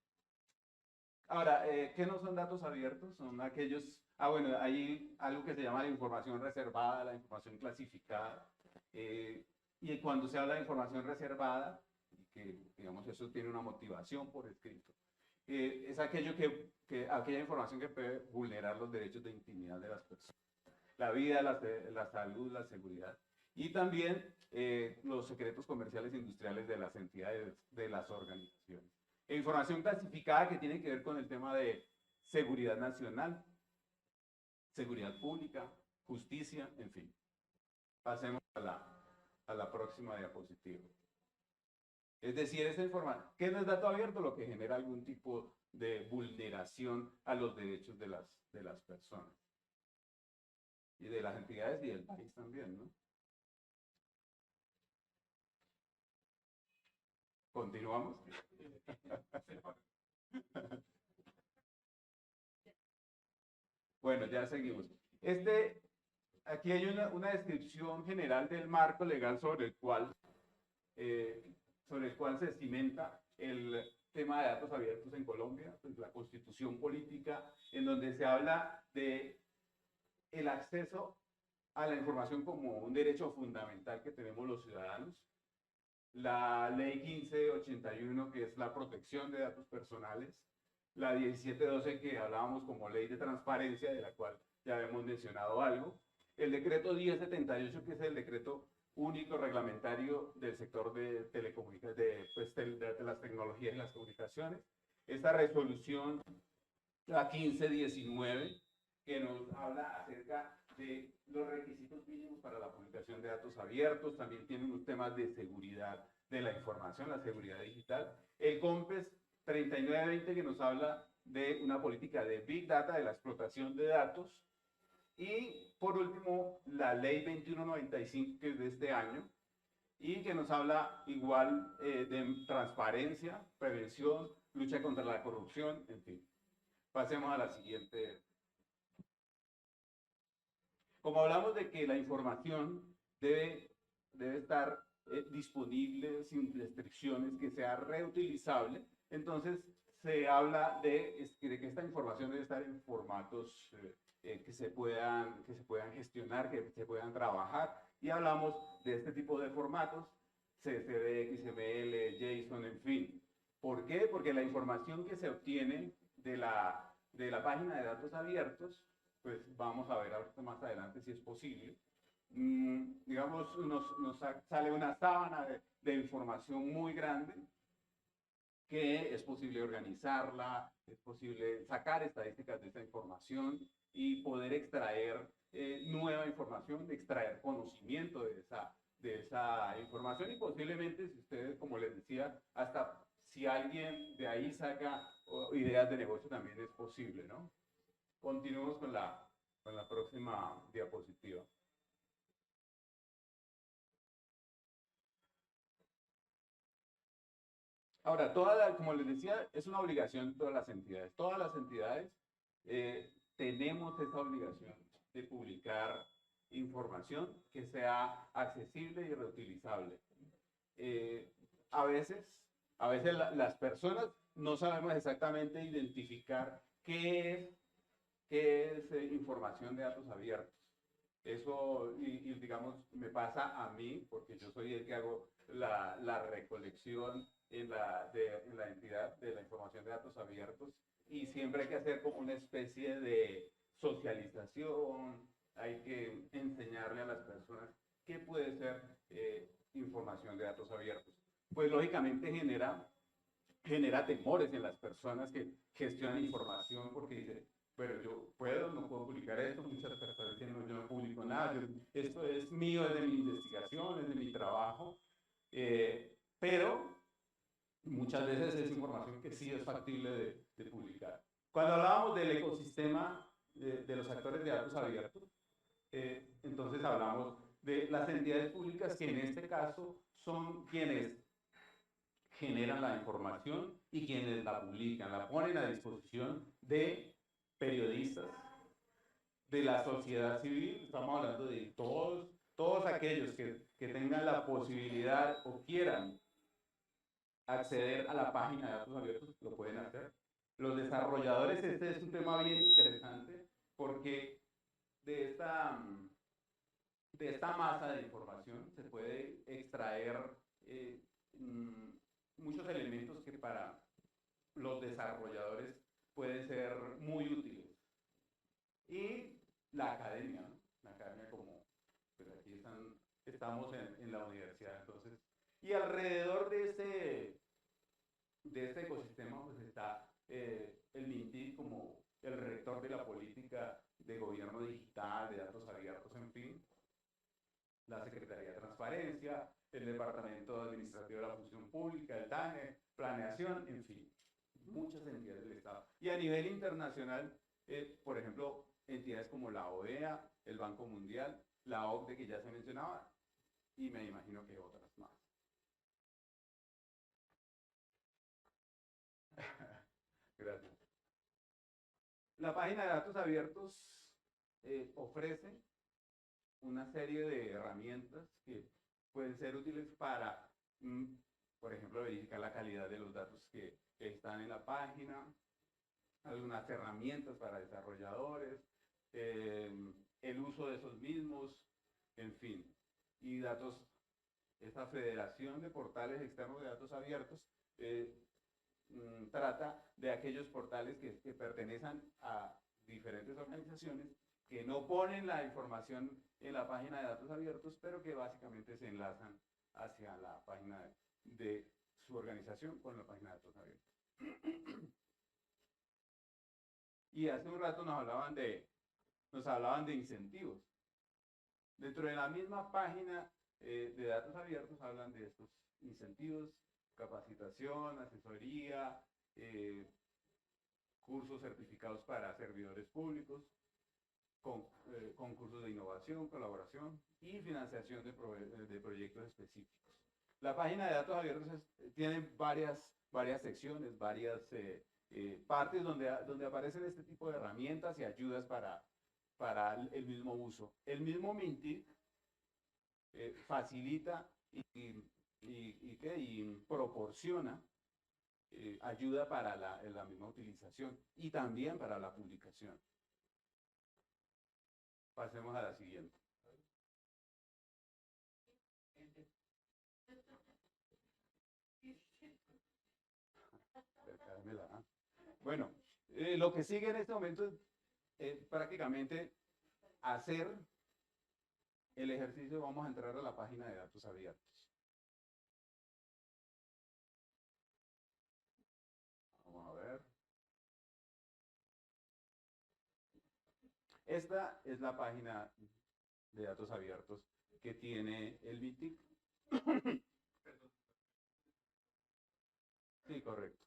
Ahora, ¿qué no son datos abiertos? Son aquellos, bueno, hay algo que se llama la información reservada, la información clasificada. Y cuando se habla de información reservada, que digamos eso tiene una motivación por escrito, es aquella información que puede vulnerar los derechos de intimidad de las personas. La vida, la salud, la seguridad. Y también los secretos comerciales e industriales de las entidades, de las organizaciones. E información clasificada que tiene que ver con el tema de seguridad nacional, seguridad pública, justicia, en fin. Pasemos a la próxima diapositiva. Es decir, esa información, ¿qué no es dato abierto? Lo que genera algún tipo de vulneración a los derechos de las personas. Y de las entidades y del país también, ¿no? ¿Continuamos? Bueno, ya seguimos. Aquí hay una descripción general del marco legal sobre el cual se cimenta el tema de datos abiertos en Colombia, pues la Constitución política, en donde se habla de el acceso a la información como un derecho fundamental que tenemos los ciudadanos. La ley 1581, que es la protección de datos personales, la 1712, que hablábamos como ley de transparencia, de la cual ya hemos mencionado algo, el decreto 1078, que es el decreto único reglamentario del sector de telecomunicaciones, de las tecnologías y las comunicaciones, esta resolución, la 1519, que nos habla acerca de los requisitos mínimos para la publicación de datos abiertos. También tiene unos temas de seguridad de la información, la seguridad digital. El COMPES 3920, que nos habla de una política de Big Data, de la explotación de datos. Y por último, la ley 2195, que es de este año, y que nos habla igual de transparencia, prevención, lucha contra la corrupción, en fin. Pasemos a la siguiente. Como hablamos de que la información debe estar disponible sin restricciones, que sea reutilizable, entonces se habla de que esta información debe estar en formatos que se puedan gestionar, que se puedan trabajar, y hablamos de este tipo de formatos, CSV, XML, JSON, en fin. ¿Por qué? Porque la información que se obtiene de la página de datos abiertos, pues vamos a ver más adelante si es posible. Digamos, nos sale una sábana de información muy grande, que es posible organizarla, es posible sacar estadísticas de esta información y poder extraer nueva información, extraer conocimiento de de esa información y posiblemente, si ustedes, como les decía, hasta si alguien de ahí saca ideas de negocio también es posible, ¿no? Continuemos con la próxima diapositiva. Ahora, como les decía, es una obligación de todas las entidades. Todas las entidades tenemos esa obligación de publicar información que sea accesible y reutilizable. A veces las personas no sabemos exactamente identificar qué es información de datos abiertos. Eso, y digamos, me pasa a mí, porque yo soy el que hago la recolección en la entidad de la información de datos abiertos, y siempre hay que hacer como una especie de socialización, hay que enseñarle a las personas qué puede ser información de datos abiertos. Pues lógicamente genera temores en las personas que gestionan información, porque dicen, pero yo no puedo publicar esto, muchas personas dicen, no, yo no publico nada, esto es mío, es de mi investigación, es de mi trabajo, pero muchas veces es información que sí es factible de publicar. Cuando hablábamos del ecosistema de los actores de datos abiertos, entonces hablamos de las entidades públicas que en este caso son quienes generan la información y quienes la publican, la ponen a disposición de periodistas, de la sociedad civil. Estamos hablando de todos aquellos que tengan la posibilidad o quieran acceder a la página de datos abiertos, lo pueden hacer. Los desarrolladores, este es un tema bien interesante, porque de esta masa de información se puede extraer muchos elementos que para los desarrolladores pueden ser muy útiles. Y la academia, ¿no? La academia, como pues aquí estamos en la universidad, entonces, y alrededor de este ecosistema pues está el MINTIC como el rector de la política de gobierno digital, de datos abiertos, en fin, la Secretaría de Transparencia, el Departamento Administrativo de la Función Pública, el DANE, Planeación, en fin, muchas entidades del Estado. Y a nivel internacional, por ejemplo, entidades como la OEA, el Banco Mundial, la OCDE, que ya se mencionaba, y me imagino que otras más. Gracias. La página de datos abiertos ofrece una serie de herramientas que pueden ser útiles para, por ejemplo, verificar la calidad de los datos que están en la página, algunas herramientas para desarrolladores, el uso de esos mismos, en fin, y esta federación de portales externos de datos abiertos trata de aquellos portales que pertenecen a diferentes organizaciones que no ponen la información en la página de datos abiertos, pero que básicamente se enlazan hacia la página de su organización con la página de datos abiertos. Y hace un rato nos hablaban de incentivos. Dentro de la misma página de datos abiertos hablan de estos incentivos, capacitación, asesoría, cursos certificados para servidores públicos, concursos de innovación, colaboración y financiación de proyectos específicos. La página de datos abiertos tiene varias secciones, varias partes donde aparecen este tipo de herramientas y ayudas para el mismo uso. El mismo MINTIC facilita y proporciona ayuda para la misma utilización y también para la publicación. Pasemos a la siguiente. Bueno, lo que sigue en este momento es prácticamente hacer el ejercicio. Vamos a entrar a la página de datos abiertos. Vamos a ver. Esta es la página de datos abiertos que tiene el BITIC. Sí, correcto.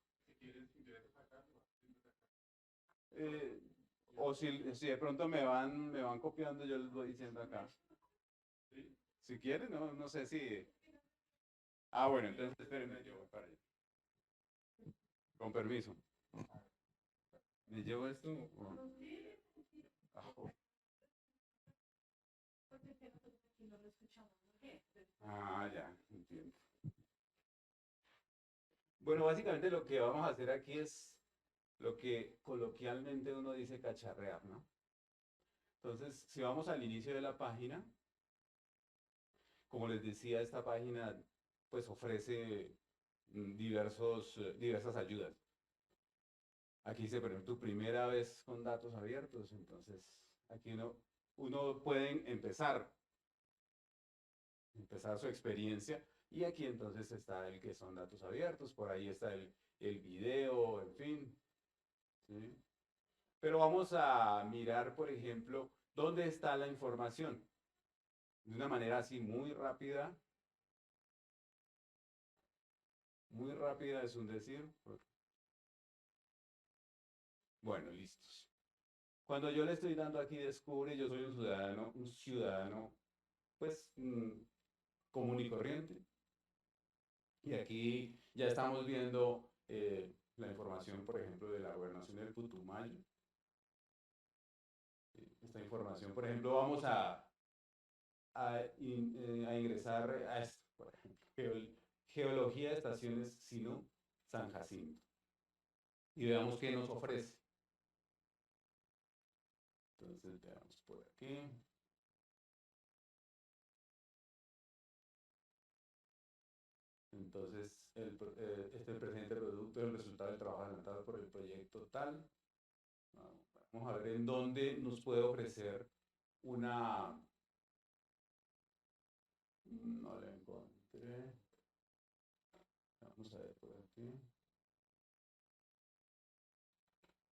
O si de pronto me van copiando, yo les voy diciendo acá. Si quieren, no sé si... Ah, bueno, entonces espérenme, yo voy para allá. Con permiso. ¿Me llevo esto? Ya, entiendo. Bueno, básicamente lo que vamos a hacer aquí es lo que coloquialmente uno dice cacharrear, ¿no? Entonces, si vamos al inicio de la página, como les decía, esta página pues ofrece diversas ayudas. Aquí dice, por ejemplo, tu primera vez con datos abiertos, entonces aquí uno puede empezar su experiencia y aquí entonces está el que son datos abiertos, por ahí está el video, en fin. ¿Sí? Pero vamos a mirar, por ejemplo, dónde está la información. De una manera así muy rápida es un decir. Bueno, listos. Cuando yo le estoy dando aquí descubre, yo soy un ciudadano, pues, común y corriente. Y aquí ya estamos viendo la información, por ejemplo, de la gobernación del Putumayo. Esta información, por ejemplo, vamos a ingresar a esto, por ejemplo, Geología de Estaciones Sinú, San Jacinto. Y veamos qué nos ofrece. Entonces, veamos por aquí. Entonces, este es el presente producto del resultado del trabajo adelantado por el proyecto tal. Vamos a ver en dónde nos puede ofrecer una... No la encontré. Vamos a ver por aquí.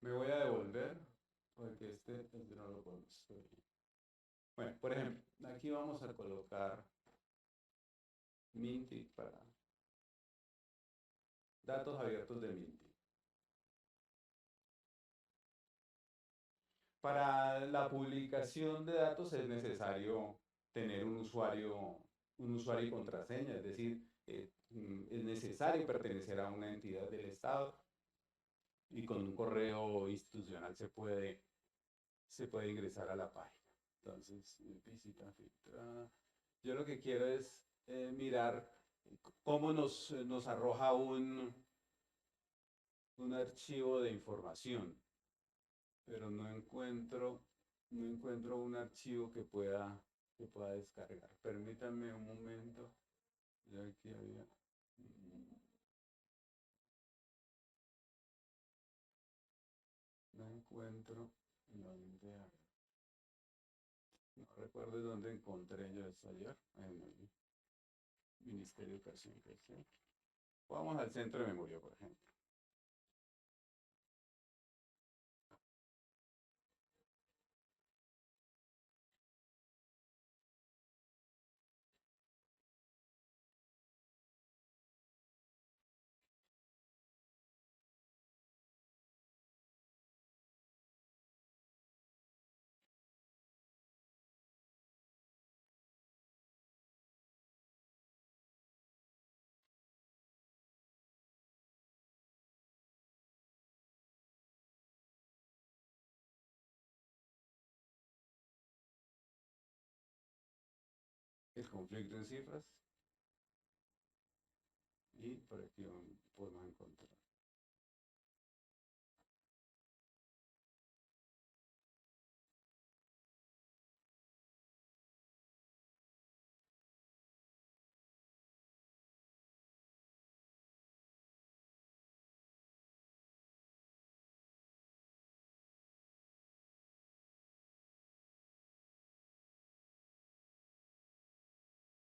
Me voy a devolver porque este no lo conozco. Bueno, por ejemplo, aquí vamos a colocar Minty para datos abiertos de Minty. Para la publicación de datos es necesario tener un usuario y contraseña, es decir, es necesario pertenecer a una entidad del Estado y con un correo institucional se puede ingresar a la página. Entonces, visita filtrada. Yo lo que quiero es mirar cómo nos arroja un archivo de información, pero no encuentro un archivo que pueda descargar. Permítanme un momento. Ya aquí había... No encuentro dónde... No recuerdo dónde encontré yo eso ayer. En el Ministerio de Educación. Vamos al centro de memoria, por ejemplo. El conflicto en cifras. Y por aquí podemos encontrar.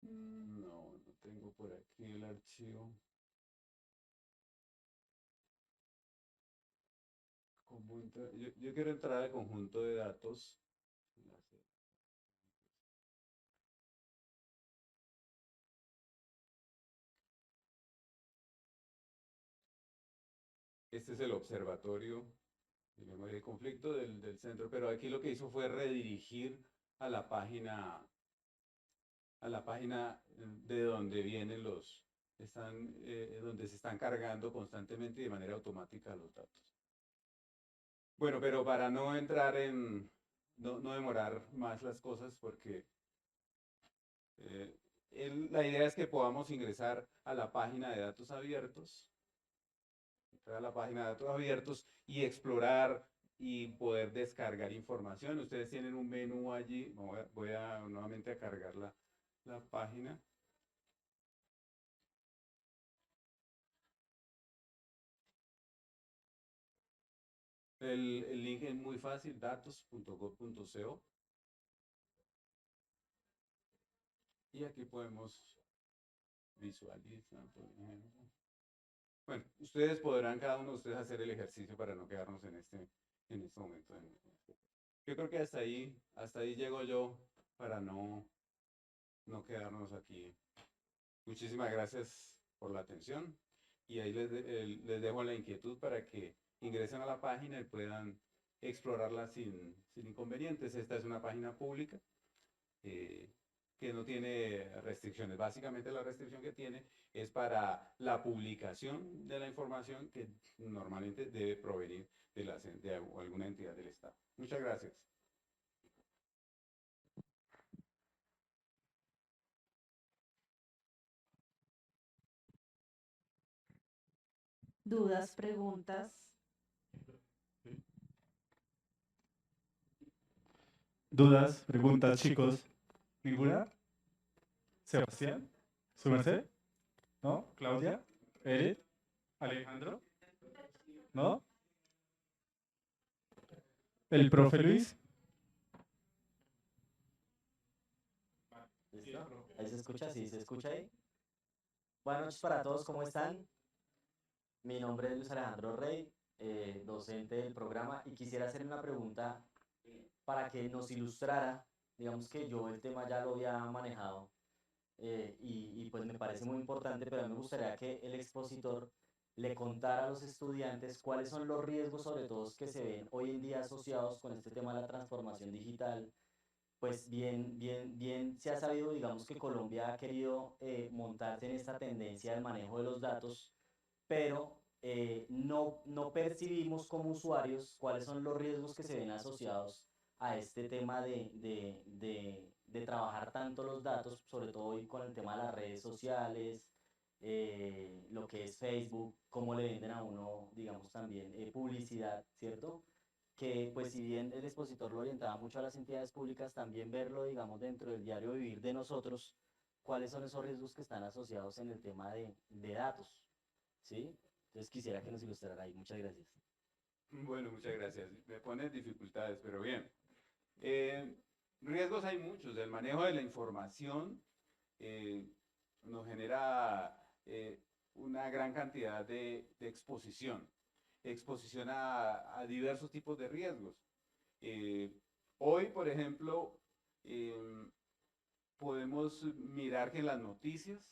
No tengo por aquí el archivo. Yo quiero entrar al conjunto de datos. Este es el observatorio de memoria y conflicto del centro, pero aquí lo que hizo fue redirigir a la página de donde vienen donde se están cargando constantemente y de manera automática los datos. Bueno, pero para no entrar no demorar más las cosas, porque la idea es que podamos ingresar a la página de datos abiertos, y explorar y poder descargar información. Ustedes tienen un menú allí. Voy a nuevamente a cargar la página. El link es muy fácil, datos.gov.co. Y aquí podemos visualizar, por ejemplo. Bueno, ustedes podrán, cada uno de ustedes, hacer el ejercicio para no quedarnos en este momento. Yo creo que hasta ahí llego yo para no quedarnos aquí. Muchísimas gracias por la atención y ahí les dejo la inquietud para que ingresen a la página y puedan explorarla sin inconvenientes. Esta es una página pública que no tiene restricciones. Básicamente la restricción que tiene es para la publicación de la información que normalmente debe provenir de alguna entidad del Estado. Muchas gracias. Dudas, preguntas. Dudas, preguntas, chicos. ¿Ninguna? Sebastián, ¿su merced? ¿No? ¿Claudia? ¿Edith? ¿Alejandro? ¿No? ¿El profe Luis? ¿Listo? ¿Ahí se escucha? ¿Sí se escucha ahí? Buenas noches para todos, ¿cómo están? Mi nombre es Luis Alejandro Rey, docente del programa, y quisiera hacer una pregunta para que nos ilustrara. Digamos que yo el tema ya lo había manejado y pues me parece muy importante, pero a mí me gustaría que el expositor le contara a los estudiantes cuáles son los riesgos, sobre todo, que se ven hoy en día asociados con este tema de la transformación digital. Pues bien se ha sabido, digamos, que Colombia ha querido montarse en esta tendencia del manejo de los datos, pero no percibimos como usuarios cuáles son los riesgos que se ven asociados a este tema de trabajar tanto los datos, sobre todo hoy con el tema de las redes sociales, lo que es Facebook, cómo le venden a uno, digamos, también publicidad, ¿cierto? Que pues si bien el expositor lo orientaba mucho a las entidades públicas, también verlo, digamos, dentro del diario vivir de nosotros, cuáles son esos riesgos que están asociados en el tema de datos, ¿sí? Entonces quisiera que nos ilustrara ahí. Muchas gracias. Bueno, muchas gracias. Me pones dificultades, pero bien. Riesgos hay muchos. El manejo de la información nos genera una gran cantidad de exposición a diversos tipos de riesgos. Hoy, por ejemplo, podemos mirar que en las noticias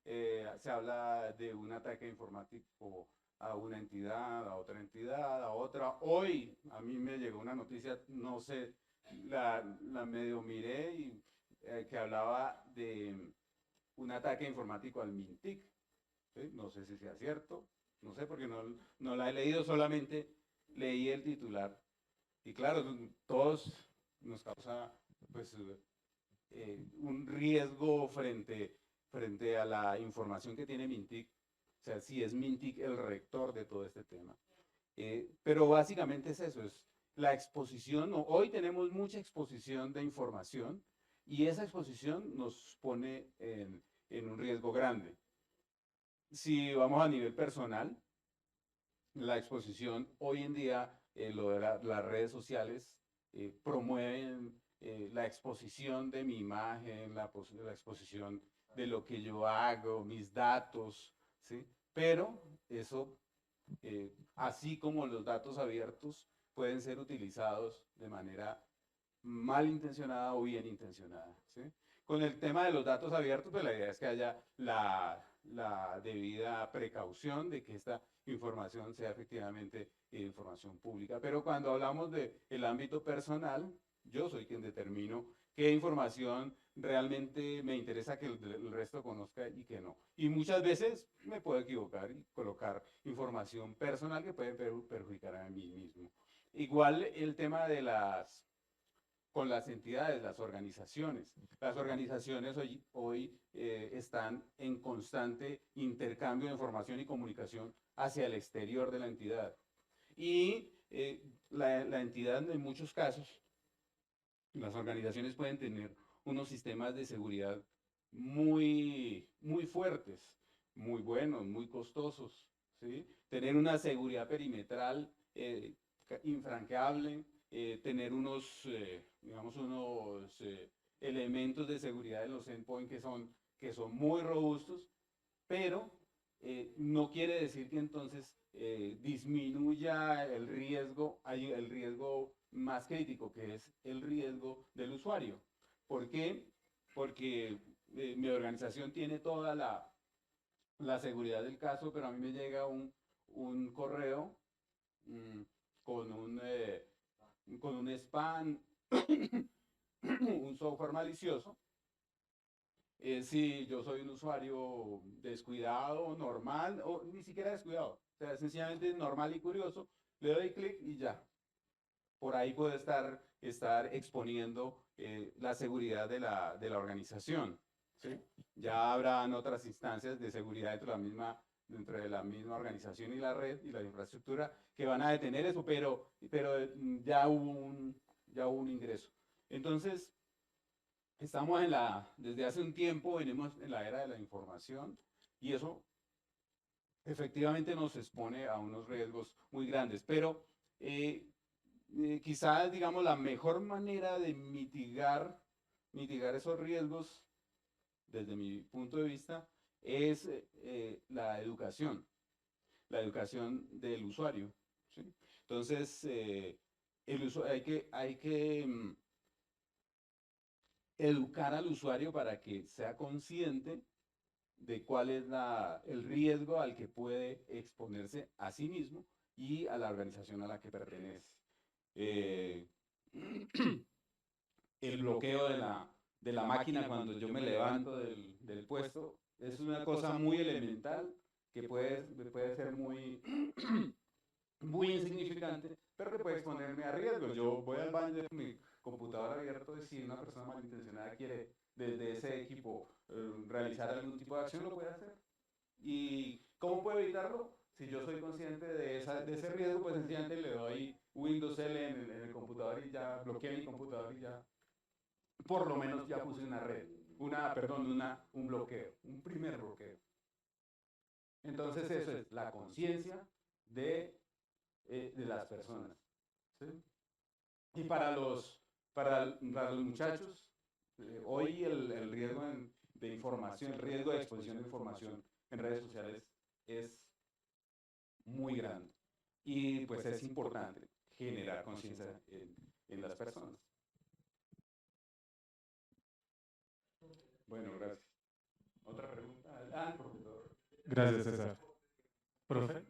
se habla de un ataque informático a una entidad, a otra entidad, a otra. Hoy a mí me llegó una noticia, no sé, la medio miré y que hablaba de un ataque informático al MINTIC. ¿Sí? No sé si sea cierto, no sé porque no la he leído, solamente leí el titular. Y claro, todos nos causa pues un riesgo frente a la información que tiene MINTIC. O sea, si es MINTIC el rector de todo este tema. Pero básicamente es eso, es la exposición. Hoy tenemos mucha exposición de información y esa exposición nos pone en un riesgo grande. Si vamos a nivel personal, la exposición hoy en día, lo de las redes sociales promueven la exposición de mi imagen, la exposición de lo que yo hago, mis datos, ¿sí? Pero eso, así como los datos abiertos, pueden ser utilizados de manera malintencionada o bien intencionada, ¿sí? Con el tema de los datos abiertos, pues la idea es que haya la debida precaución de que esta información sea efectivamente información pública. Pero cuando hablamos del ámbito personal, yo soy quien determino qué información realmente me interesa que el resto conozca y qué no. Y muchas veces me puedo equivocar y colocar información personal que puede perjudicar a mí mismo. Igual el tema de con las entidades, las organizaciones. Las organizaciones hoy están en constante intercambio de información y comunicación hacia el exterior de la entidad. Y la entidad en muchos casos, las organizaciones pueden tener unos sistemas de seguridad muy fuertes, muy buenos, muy costosos, ¿sí? Tener una seguridad perimetral infranqueable, tener digamos, unos elementos de seguridad en los endpoints que son muy robustos, pero no quiere decir que entonces disminuya el riesgo, hay el riesgo más crítico, que es el riesgo del usuario. ¿Por qué? Porque mi organización tiene toda la seguridad del caso, pero a mí me llega un correo con un spam, un software malicioso. Si yo soy un usuario descuidado, normal, o ni siquiera descuidado, o sea, sencillamente normal y curioso, le doy clic y ya. Por ahí puedo estar exponiendo la seguridad de la organización, ¿sí? Ya habrán otras instancias de seguridad dentro de la misma organización y la red y la infraestructura que van a detener eso, pero ya hubo un ingreso. Entonces, estamos desde hace un tiempo, venimos en la era de la información y eso efectivamente nos expone a unos riesgos muy grandes, pero quizás, digamos, la mejor manera de mitigar esos riesgos, desde mi punto de vista, es la educación del usuario, ¿sí? Entonces, hay que educar al usuario para que sea consciente de cuál es el riesgo al que puede exponerse a sí mismo y a la organización a la que pertenece. El bloqueo de la máquina cuando yo me levanto del puesto es una cosa muy elemental que puede ser muy, muy insignificante, pero que puede exponerme a riesgo. Yo voy al baño de mi computador abierto y si una persona malintencionada quiere desde ese equipo realizar algún tipo de acción, lo puede hacer. ¿Y cómo puedo evitarlo? Si yo soy consciente de ese riesgo, pues sencillamente le doy Windows L en el computador y ya bloqueé mi computador y ya, por lo menos ya puse una red, un bloqueo, un primer bloqueo. Entonces eso es la conciencia de las personas, ¿sí? Y para los muchachos, hoy el riesgo de información, el riesgo de exposición de información en redes sociales es muy grande. Y pues es importante generar conciencia en las personas. Bueno, gracias. ¿Otra pregunta? Profesor. Gracias, César. Profe.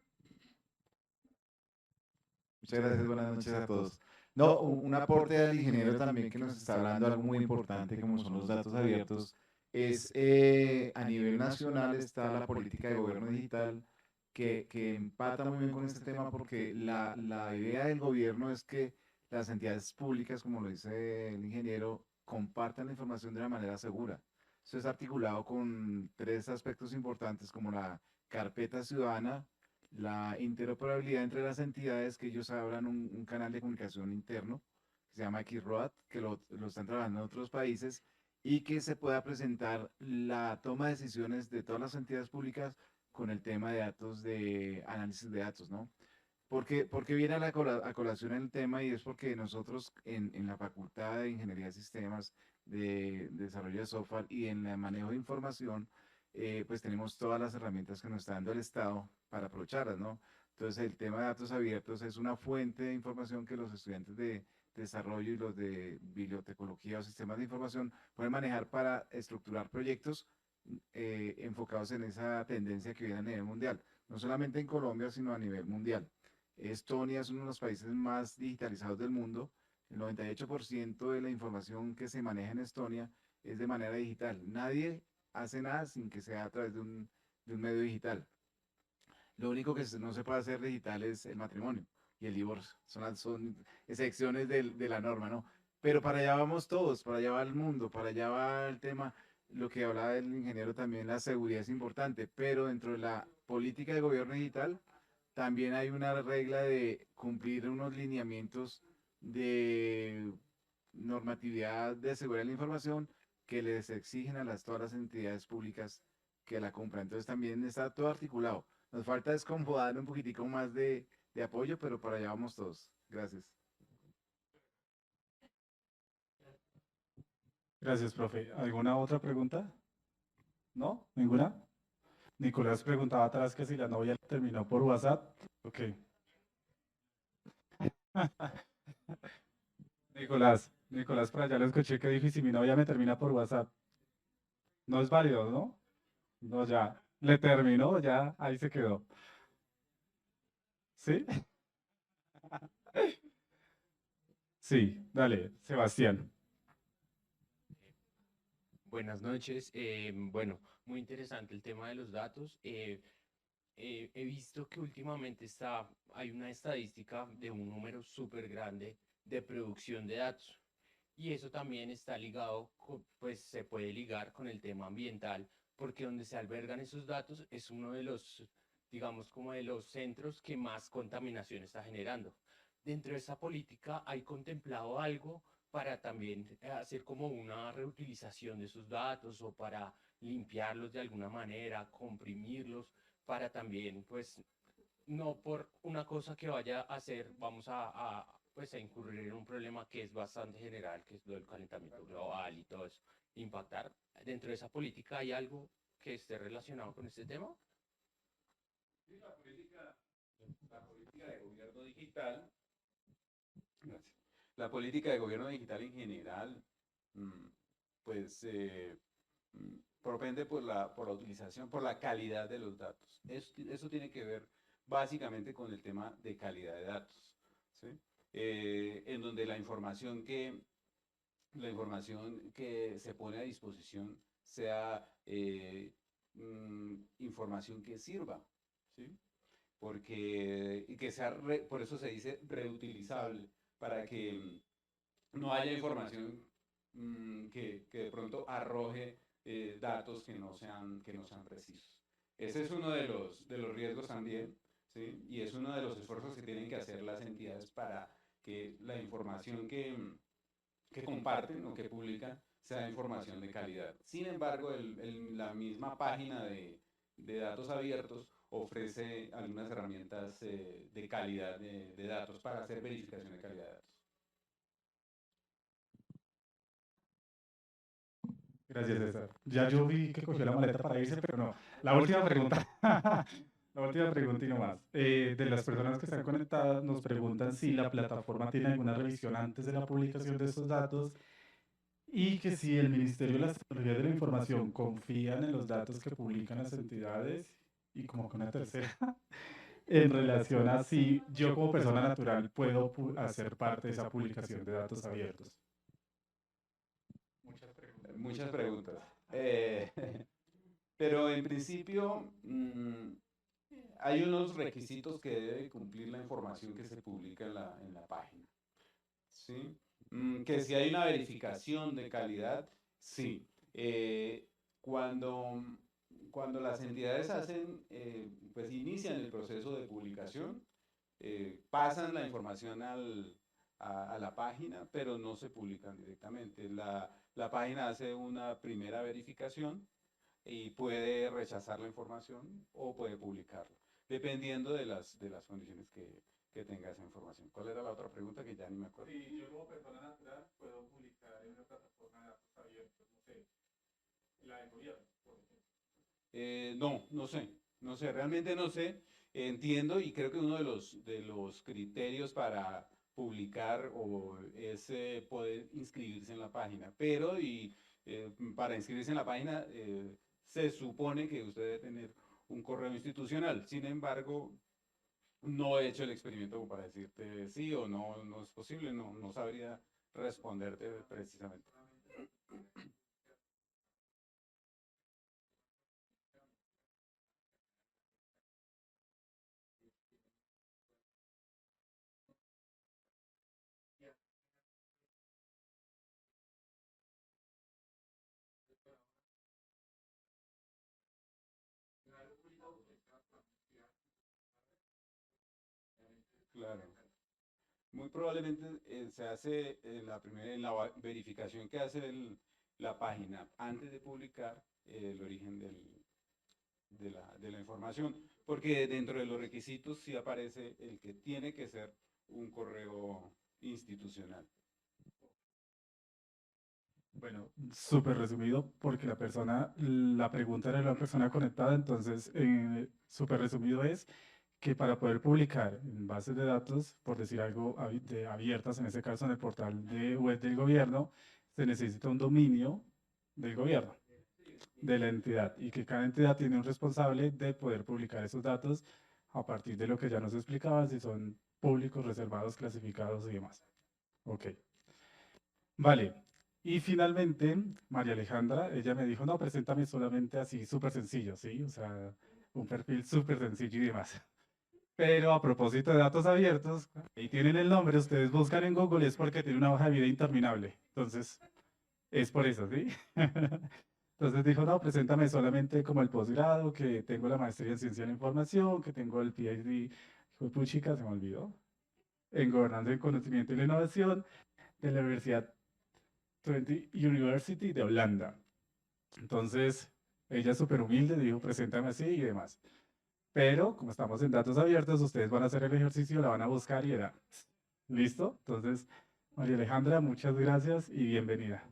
Muchas gracias, buenas noches a todos. No, un aporte al ingeniero también que nos está hablando algo muy importante como son los datos abiertos es a nivel nacional está la política de gobierno digital que empata muy bien con este tema porque la idea del gobierno es que las entidades públicas, como lo dice el ingeniero, compartan la información de una manera segura. Eso es articulado con tres aspectos importantes como la carpeta ciudadana, la interoperabilidad entre las entidades, que ellos abran un canal de comunicación interno que se llama XROAD, que lo están trabajando en otros países, y que se pueda presentar la toma de decisiones de todas las entidades públicas con el tema de datos, de análisis de datos, ¿no? Porque viene a colación el tema y es porque nosotros en la Facultad de Ingeniería de Sistemas, de Desarrollo de Software y en el manejo de información, pues tenemos todas las herramientas que nos está dando el Estado para aprovecharlas, ¿no? Entonces el tema de datos abiertos es una fuente de información que los estudiantes de desarrollo y los de bibliotecología o sistemas de información pueden manejar para estructurar proyectos enfocados en esa tendencia que viene a nivel mundial. no solamente en Colombia, sino a nivel mundial. Estonia es uno de los países más digitalizados del mundo. El 98% de la información que se maneja en Estonia es de manera digital. Nadie hace nada sin que sea a través de un medio digital. Lo único que no se puede hacer digital es el matrimonio y el divorcio. Son excepciones de la norma, ¿no? Pero para allá vamos todos, para allá va el mundo, para allá va el tema, lo que hablaba el ingeniero también, la seguridad es importante, pero dentro de la política de gobierno digital también hay una regla de cumplir unos lineamientos de normatividad de seguridad de la información que les exigen a todas las entidades públicas que la cumplan. Entonces también está todo articulado. Nos falta descompodar un poquitico más de apoyo, pero para allá vamos todos. Gracias. Gracias, profe. ¿Alguna otra pregunta? ¿No? ¿Ninguna? Nicolás preguntaba atrás que si la novia terminó por WhatsApp. Ok. Nicolás, por allá lo escuché que dijo, y si mi novia me termina por WhatsApp. No es válido, ¿no? No, ya. Le terminó, ya, ahí se quedó. ¿Sí? Sí, dale, Sebastián. Buenas noches. Bueno, muy interesante el tema de los datos. He visto que últimamente hay una estadística de un número súper grande de producción de datos. Y eso también está ligado, pues se puede ligar con el tema ambiental, porque donde se albergan esos datos es uno de los, digamos, como de los centros que más contaminación está generando. Dentro de esa política hay contemplado algo para también hacer como una reutilización de esos datos o para limpiarlos de alguna manera, comprimirlos, para también, pues, no por una cosa que vaya a hacer, vamos pues, a incurrir en un problema que es bastante general, que es lo del calentamiento global y todo eso, impactar. Dentro de esa política hay algo que esté relacionado con este tema. Sí, la política de gobierno digital, gracias. La política de gobierno digital en general, pues propende por la utilización, por la calidad de los datos. Eso tiene que ver básicamente con el tema de calidad de datos, ¿sí? En donde la información que se pone a disposición sea información que sirva, ¿sí? Y que sea, por eso se dice reutilizable, para que no haya información que de pronto arroje datos que no sean precisos. Ese es uno de los riesgos también, ¿sí? Y es uno de los esfuerzos que tienen que hacer las entidades para que la información que comparten o que publican sea información de calidad. Sin embargo, la misma página de datos abiertos ofrece algunas herramientas de calidad de datos para hacer verificación de calidad de datos. Gracias, César. Ya yo vi que cogió la maleta para irse, pero no. La última pregunta. La última pregunta y no más. De las personas que están conectadas nos preguntan si la plataforma tiene alguna revisión antes de la publicación de estos datos y que si el Ministerio de las Tecnologías de la Información confían en los datos que publican las entidades y como que una tercera en relación a si yo como persona natural puedo hacer parte de esa publicación de datos abiertos. Muchas preguntas. Pero en principio hay unos requisitos que debe cumplir la información que se publica en la página. ¿Sí? Que si hay una verificación de calidad, sí. Cuando las entidades pues inician el proceso de publicación, pasan la información a la página, pero no se publican directamente. La página hace una primera verificación y puede rechazar la información o puede publicarla, dependiendo de las condiciones que tenga esa información. ¿Cuál era la otra pregunta que ya ni me acuerdo? Si yo como persona natural puedo publicar en una plataforma de datos abiertos, no sé, la de gobierno, por ejemplo. No sé, realmente no sé. Entiendo y creo que uno de los criterios para publicar es poder inscribirse en la página, pero para inscribirse en la página se supone que usted debe tener un correo institucional. Sin embargo, no he hecho el experimento como para decirte sí o no, no es posible, no sabría responderte precisamente. Claro. Muy probablemente se hace en la verificación que hace la página antes de publicar el origen de la información, porque dentro de los requisitos sí aparece el que tiene que ser un correo institucional. Bueno, súper resumido, porque la pregunta era de la persona conectada, entonces, súper resumido es que para poder publicar en bases de datos, por decir algo, abiertas, en este caso en el portal de web del gobierno, se necesita un dominio del gobierno, de la entidad, y que cada entidad tiene un responsable de poder publicar esos datos a partir de lo que ya nos explicaba, si son públicos, reservados, clasificados y demás. Ok. Vale. Y finalmente, María Alejandra, ella me dijo, no, preséntame solamente así, súper sencillo, ¿sí? O sea, un perfil súper sencillo y demás. Pero a propósito de datos abiertos, ahí tienen el nombre, ustedes buscan en Google, es porque tiene una hoja de vida interminable. Entonces, es por eso, ¿sí? Entonces dijo, no, preséntame solamente como el posgrado, que tengo la maestría en ciencia de la información, que tengo el PhD, puchica, se me olvidó, en gobernanza y conocimiento y la innovación de la Universidad Twente University de Holanda. Entonces, ella súper humilde dijo, preséntame así y demás. Pero, como estamos en datos abiertos, ustedes van a hacer el ejercicio, la van a buscar y era. ¿Listo? Entonces, María Alejandra, muchas gracias y bienvenida.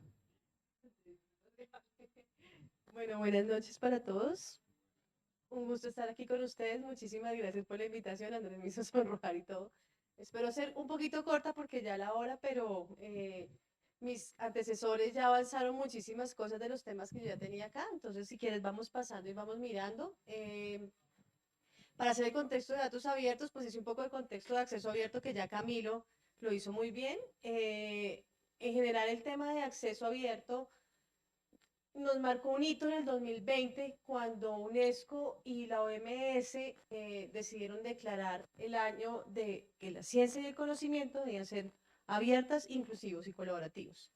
Bueno, buenas noches para todos. Un gusto estar aquí con ustedes. Muchísimas gracias por la invitación. Andrés me hizo sonrojar y todo. Espero ser un poquito corta porque ya la hora, pero mis antecesores ya avanzaron muchísimas cosas de los temas que yo ya tenía acá. Entonces, si quieres, vamos pasando y vamos mirando. Para hacer el contexto de datos abiertos, pues hice un poco de contexto de acceso abierto que ya Camilo lo hizo muy bien. En general, el tema de acceso abierto nos marcó un hito en el 2020 cuando UNESCO y la OMS decidieron declarar el año de que la ciencia y el conocimiento debían ser abiertas, inclusivos y colaborativos.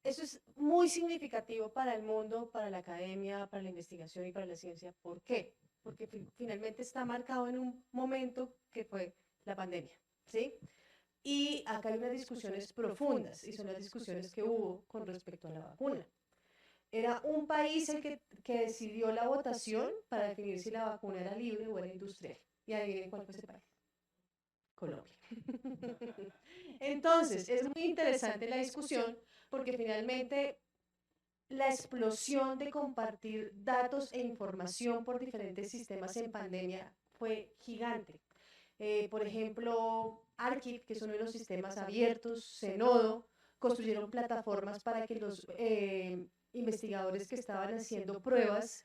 Eso es muy significativo para el mundo, para la academia, para la investigación y para la ciencia. ¿Por qué? Porque finalmente está marcado en un momento que fue la pandemia, ¿sí? Y acá hay unas discusiones profundas y son las discusiones que hubo con respecto a la vacuna. Era un país el que decidió la votación para definir si la vacuna era libre o era industrial. Y adivinen cuál fue ese país. Colombia. Entonces, es muy interesante la discusión porque finalmente la explosión de compartir datos e información por diferentes sistemas en pandemia fue gigante. Por ejemplo, Archive, que es uno de los sistemas abiertos, Zenodo, construyeron plataformas para que los investigadores que estaban haciendo pruebas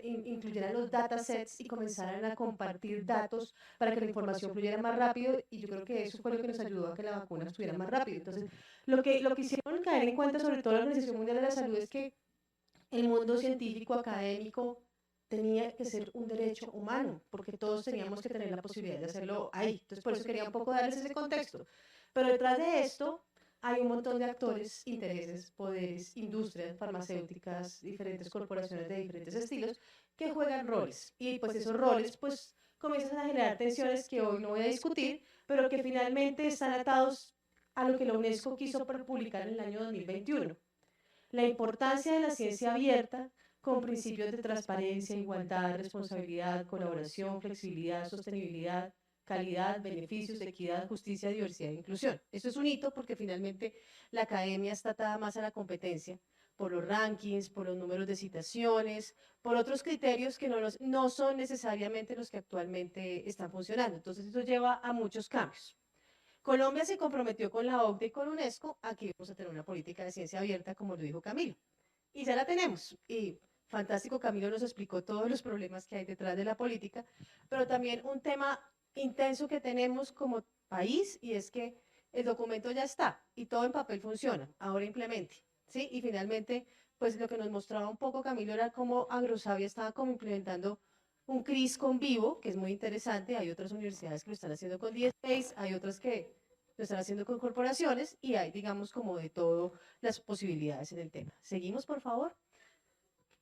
incluyeran los datasets y comenzaran a compartir datos para que la información fluyera más rápido, y yo creo que eso fue lo que nos ayudó a que la vacuna estuviera más rápido. Entonces, lo que hicieron caer en cuenta, sobre todo la Organización Mundial de la Salud, es que el mundo científico, académico, tenía que ser un derecho humano, porque todos teníamos que tener la posibilidad de hacerlo ahí. Entonces, por eso quería un poco darles ese contexto. Pero detrás de esto hay un montón de actores, intereses, poderes, industrias, farmacéuticas, diferentes corporaciones de diferentes estilos que juegan roles. Y pues esos roles pues comienzan a generar tensiones que hoy no voy a discutir, pero que finalmente están atados a lo que la UNESCO quiso publicar en el año 2021. La importancia de la ciencia abierta con principios de transparencia, igualdad, responsabilidad, colaboración, flexibilidad, sostenibilidad, calidad, beneficios, equidad, justicia, diversidad e inclusión. Eso es un hito porque finalmente la academia está atada más a la competencia por los rankings, por los números de citaciones, por otros criterios que no son necesariamente los que actualmente están funcionando. Entonces eso lleva a muchos cambios. Colombia se comprometió con la OCDE y con UNESCO a que vamos a tener una política de ciencia abierta, como lo dijo Camilo. Y ya la tenemos. Y fantástico, Camilo nos explicó todos los problemas que hay detrás de la política, pero también un tema intenso que tenemos como país, y es que el documento ya está y todo en papel funciona, ahora implemente, ¿sí? Y finalmente, pues lo que nos mostraba un poco Camilo era cómo Agrosavia estaba como implementando un CRIS con Vivo, que es muy interesante. Hay otras universidades que lo están haciendo con DSpace, hay otras que lo están haciendo con corporaciones, y hay, digamos, como de todo las posibilidades en el tema. Seguimos, por favor.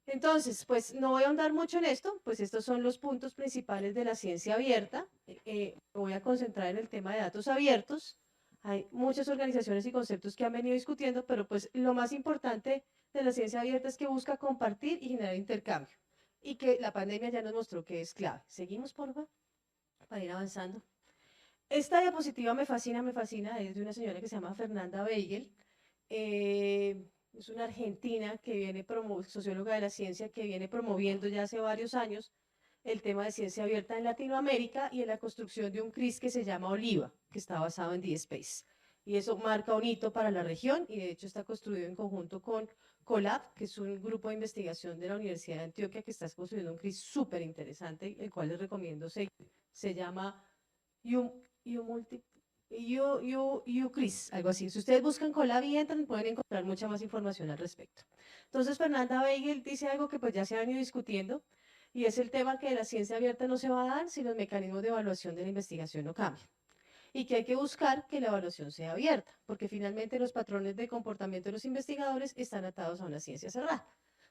Entonces, pues no voy a ahondar mucho en esto, pues estos son los puntos principales de la ciencia abierta. Me voy a concentrar en el tema de datos abiertos. Hay muchas organizaciones y conceptos que han venido discutiendo, pero pues lo más importante de la ciencia abierta es que busca compartir y generar intercambio, y que la pandemia ya nos mostró que es clave. Seguimos, por favor, para ir avanzando. Esta diapositiva me fascina, es de una señora que se llama Fernanda Weigel. Es una argentina que viene socióloga de la ciencia, que viene promoviendo ya hace varios años el tema de ciencia abierta en Latinoamérica y en la construcción de un CRIS que se llama Oliva, que está basado en DSpace. Y eso marca un hito para la región, y de hecho está construido en conjunto con COLAB, que es un grupo de investigación de la Universidad de Antioquia que está construyendo un CRIS súper interesante, el cual les recomiendo seguir. Se llama UCRIS, algo así. Si ustedes buscan COLAB y entran, pueden encontrar mucha más información al respecto. Entonces, Fernanda Weigel dice algo que pues ya se ha venido discutiendo, y es el tema que la ciencia abierta no se va a dar si los mecanismos de evaluación de la investigación no cambian, y que hay que buscar que la evaluación sea abierta, porque finalmente los patrones de comportamiento de los investigadores están atados a una ciencia cerrada.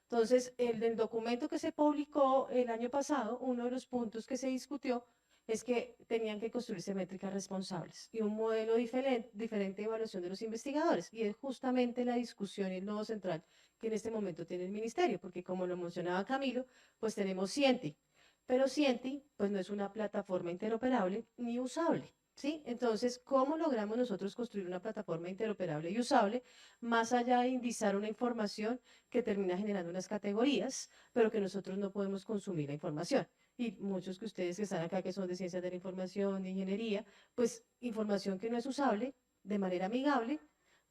Entonces, el documento que se publicó el año pasado, uno de los puntos que se discutió es que tenían que construirse métricas responsables y un modelo diferente de evaluación de los investigadores, y es justamente la discusión y el nodo central que en este momento tiene el ministerio, porque como lo mencionaba Camilo, pues tenemos Scienti, pero Scienti pues no es una plataforma interoperable ni usable, ¿sí? Entonces, ¿cómo logramos nosotros construir una plataforma interoperable y usable, más allá de indizar una información que termina generando unas categorías, pero que nosotros no podemos consumir la información? Y muchos que ustedes que están acá, que son de ciencias de la información, de ingeniería, pues información que no es usable de manera amigable,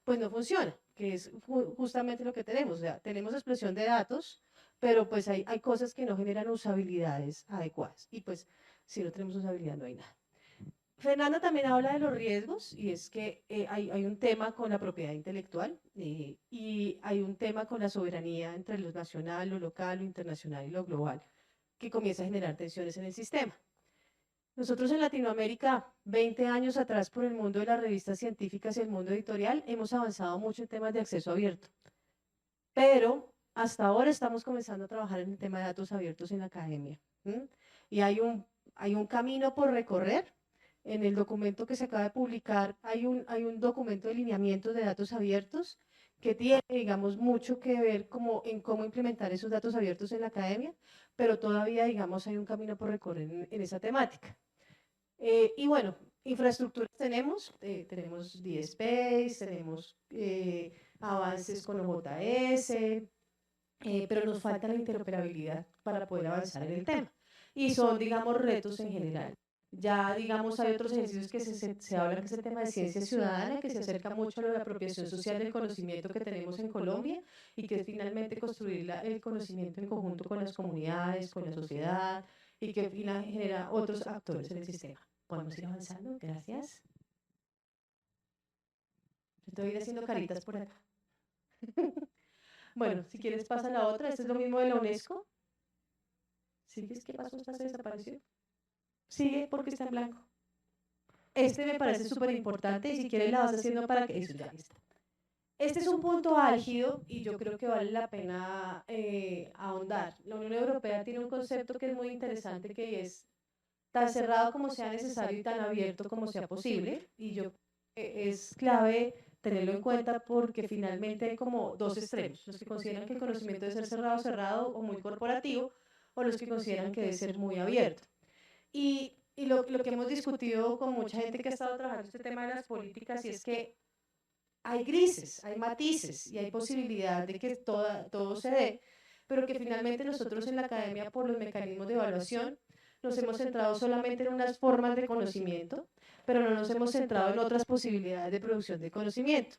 pues no funciona, que es justamente lo que tenemos. O sea, tenemos explosión de datos, pero pues hay cosas que no generan usabilidades adecuadas, y pues si no tenemos usabilidad no hay nada. Fernanda también habla de los riesgos, y es que hay un tema con la propiedad intelectual, y hay un tema con la soberanía entre lo nacional, lo local, lo internacional y lo global, que comienza a generar tensiones en el sistema. Nosotros en Latinoamérica, 20 años atrás, por el mundo de las revistas científicas y el mundo editorial, hemos avanzado mucho en temas de acceso abierto, pero hasta ahora estamos comenzando a trabajar en el tema de datos abiertos en la academia, y hay un camino por recorrer. En el documento que se acaba de publicar hay un documento de lineamientos de datos abiertos que tiene, digamos, mucho que ver en cómo implementar esos datos abiertos en la academia, pero todavía, digamos, hay un camino por recorrer en esa temática. Y bueno, infraestructuras tenemos DSpace, tenemos avances con OJS, pero nos falta la interoperabilidad para poder avanzar en el tema. Y son, digamos, retos en general. Ya, digamos, hay otros ejercicios que se habla, que es el tema de ciencia ciudadana, que se acerca mucho a la apropiación social del conocimiento que tenemos en Colombia, y que es finalmente construir el conocimiento en conjunto con las comunidades, con la sociedad, y que genera otros actores en el sistema. ¿Podemos ir avanzando? Gracias. Estoy haciendo caritas por acá. Bueno, si quieres pasa la otra. Esto es lo mismo de la UNESCO. ¿Sigues? ¿Qué pasó? ¿Esta se desapareció? Sigue porque está en blanco. Este me parece súper importante, y si quieres la vas haciendo para que eso ya está. Este es un punto álgido y yo creo que vale la pena ahondar. La Unión Europea tiene un concepto que es muy interesante, que es tan cerrado como sea necesario y tan abierto como sea posible, y yo es clave tenerlo en cuenta, porque finalmente hay como dos extremos: los que consideran que el conocimiento debe ser cerrado o muy corporativo, o los que consideran que debe ser muy abierto. Y lo que hemos discutido con mucha gente que ha estado trabajando este tema de las políticas, y es que hay grises, hay matices y hay posibilidad de que todo se dé, pero que finalmente nosotros en la academia, por los mecanismos de evaluación, nos hemos centrado solamente en unas formas de conocimiento, pero no nos hemos centrado en otras posibilidades de producción de conocimiento,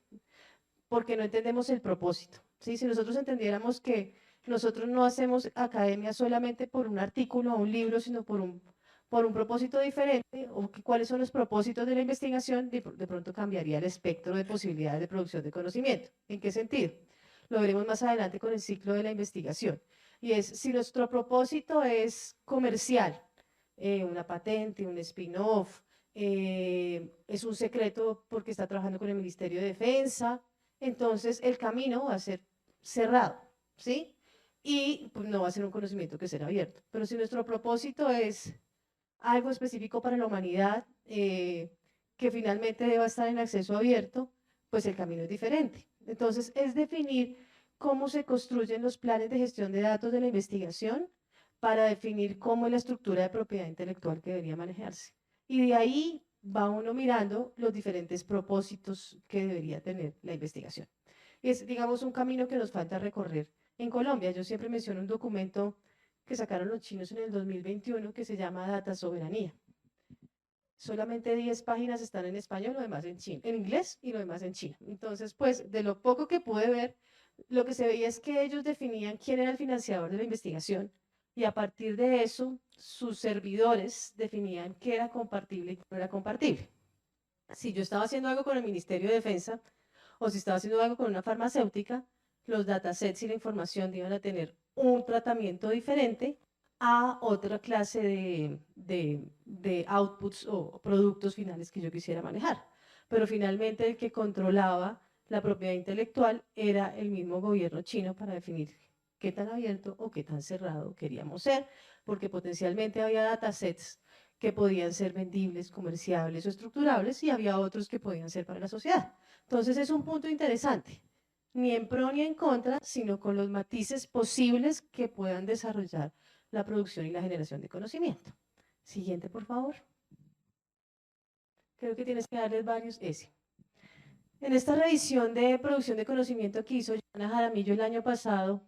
porque no entendemos el propósito, ¿sí? Si nosotros entendiéramos que Nosotros no hacemos academia solamente por un artículo o un libro, sino por un propósito diferente, o cuáles son los propósitos de la investigación, de pronto cambiaría el espectro de posibilidades de producción de conocimiento. ¿En qué sentido? Lo veremos más adelante con el ciclo de la investigación. Y es, si nuestro propósito es comercial, una patente, un spin-off, es un secreto porque está trabajando con el Ministerio de Defensa, entonces el camino va a ser cerrado, ¿sí? Y pues, no va a ser un conocimiento que será abierto. Pero si nuestro propósito es algo específico para la humanidad, que finalmente deba estar en acceso abierto, pues el camino es diferente. Entonces, es definir cómo se construyen los planes de gestión de datos de la investigación para definir cómo es la estructura de propiedad intelectual que debería manejarse. Y de ahí va uno mirando los diferentes propósitos que debería tener la investigación. Es, digamos, un camino que nos falta recorrer en Colombia. Yo siempre menciono un documento que sacaron los chinos en el 2021 que se llama Data Soberanía. Solamente 10 páginas están en español, lo demás en inglés y lo demás en chino. Entonces, pues, de lo poco que pude ver, lo que se veía es que ellos definían quién era el financiador de la investigación y a partir de eso, sus servidores definían qué era compartible y qué no era compartible. Si yo estaba haciendo algo con el Ministerio de Defensa o si estaba haciendo algo con una farmacéutica, los datasets y la información iban a tener un tratamiento diferente a otra clase de outputs o productos finales que yo quisiera manejar. Pero finalmente el que controlaba la propiedad intelectual era el mismo gobierno chino para definir qué tan abierto o qué tan cerrado queríamos ser, porque potencialmente había datasets que podían ser vendibles, comerciables o estructurables y había otros que podían ser para la sociedad. Entonces es un punto interesante, ni en pro ni en contra, sino con los matices posibles que puedan desarrollar la producción y la generación de conocimiento. Siguiente, por favor. Creo que tienes que darles varios ese. En esta revisión de producción de conocimiento que hizo Joana Jaramillo el año pasado,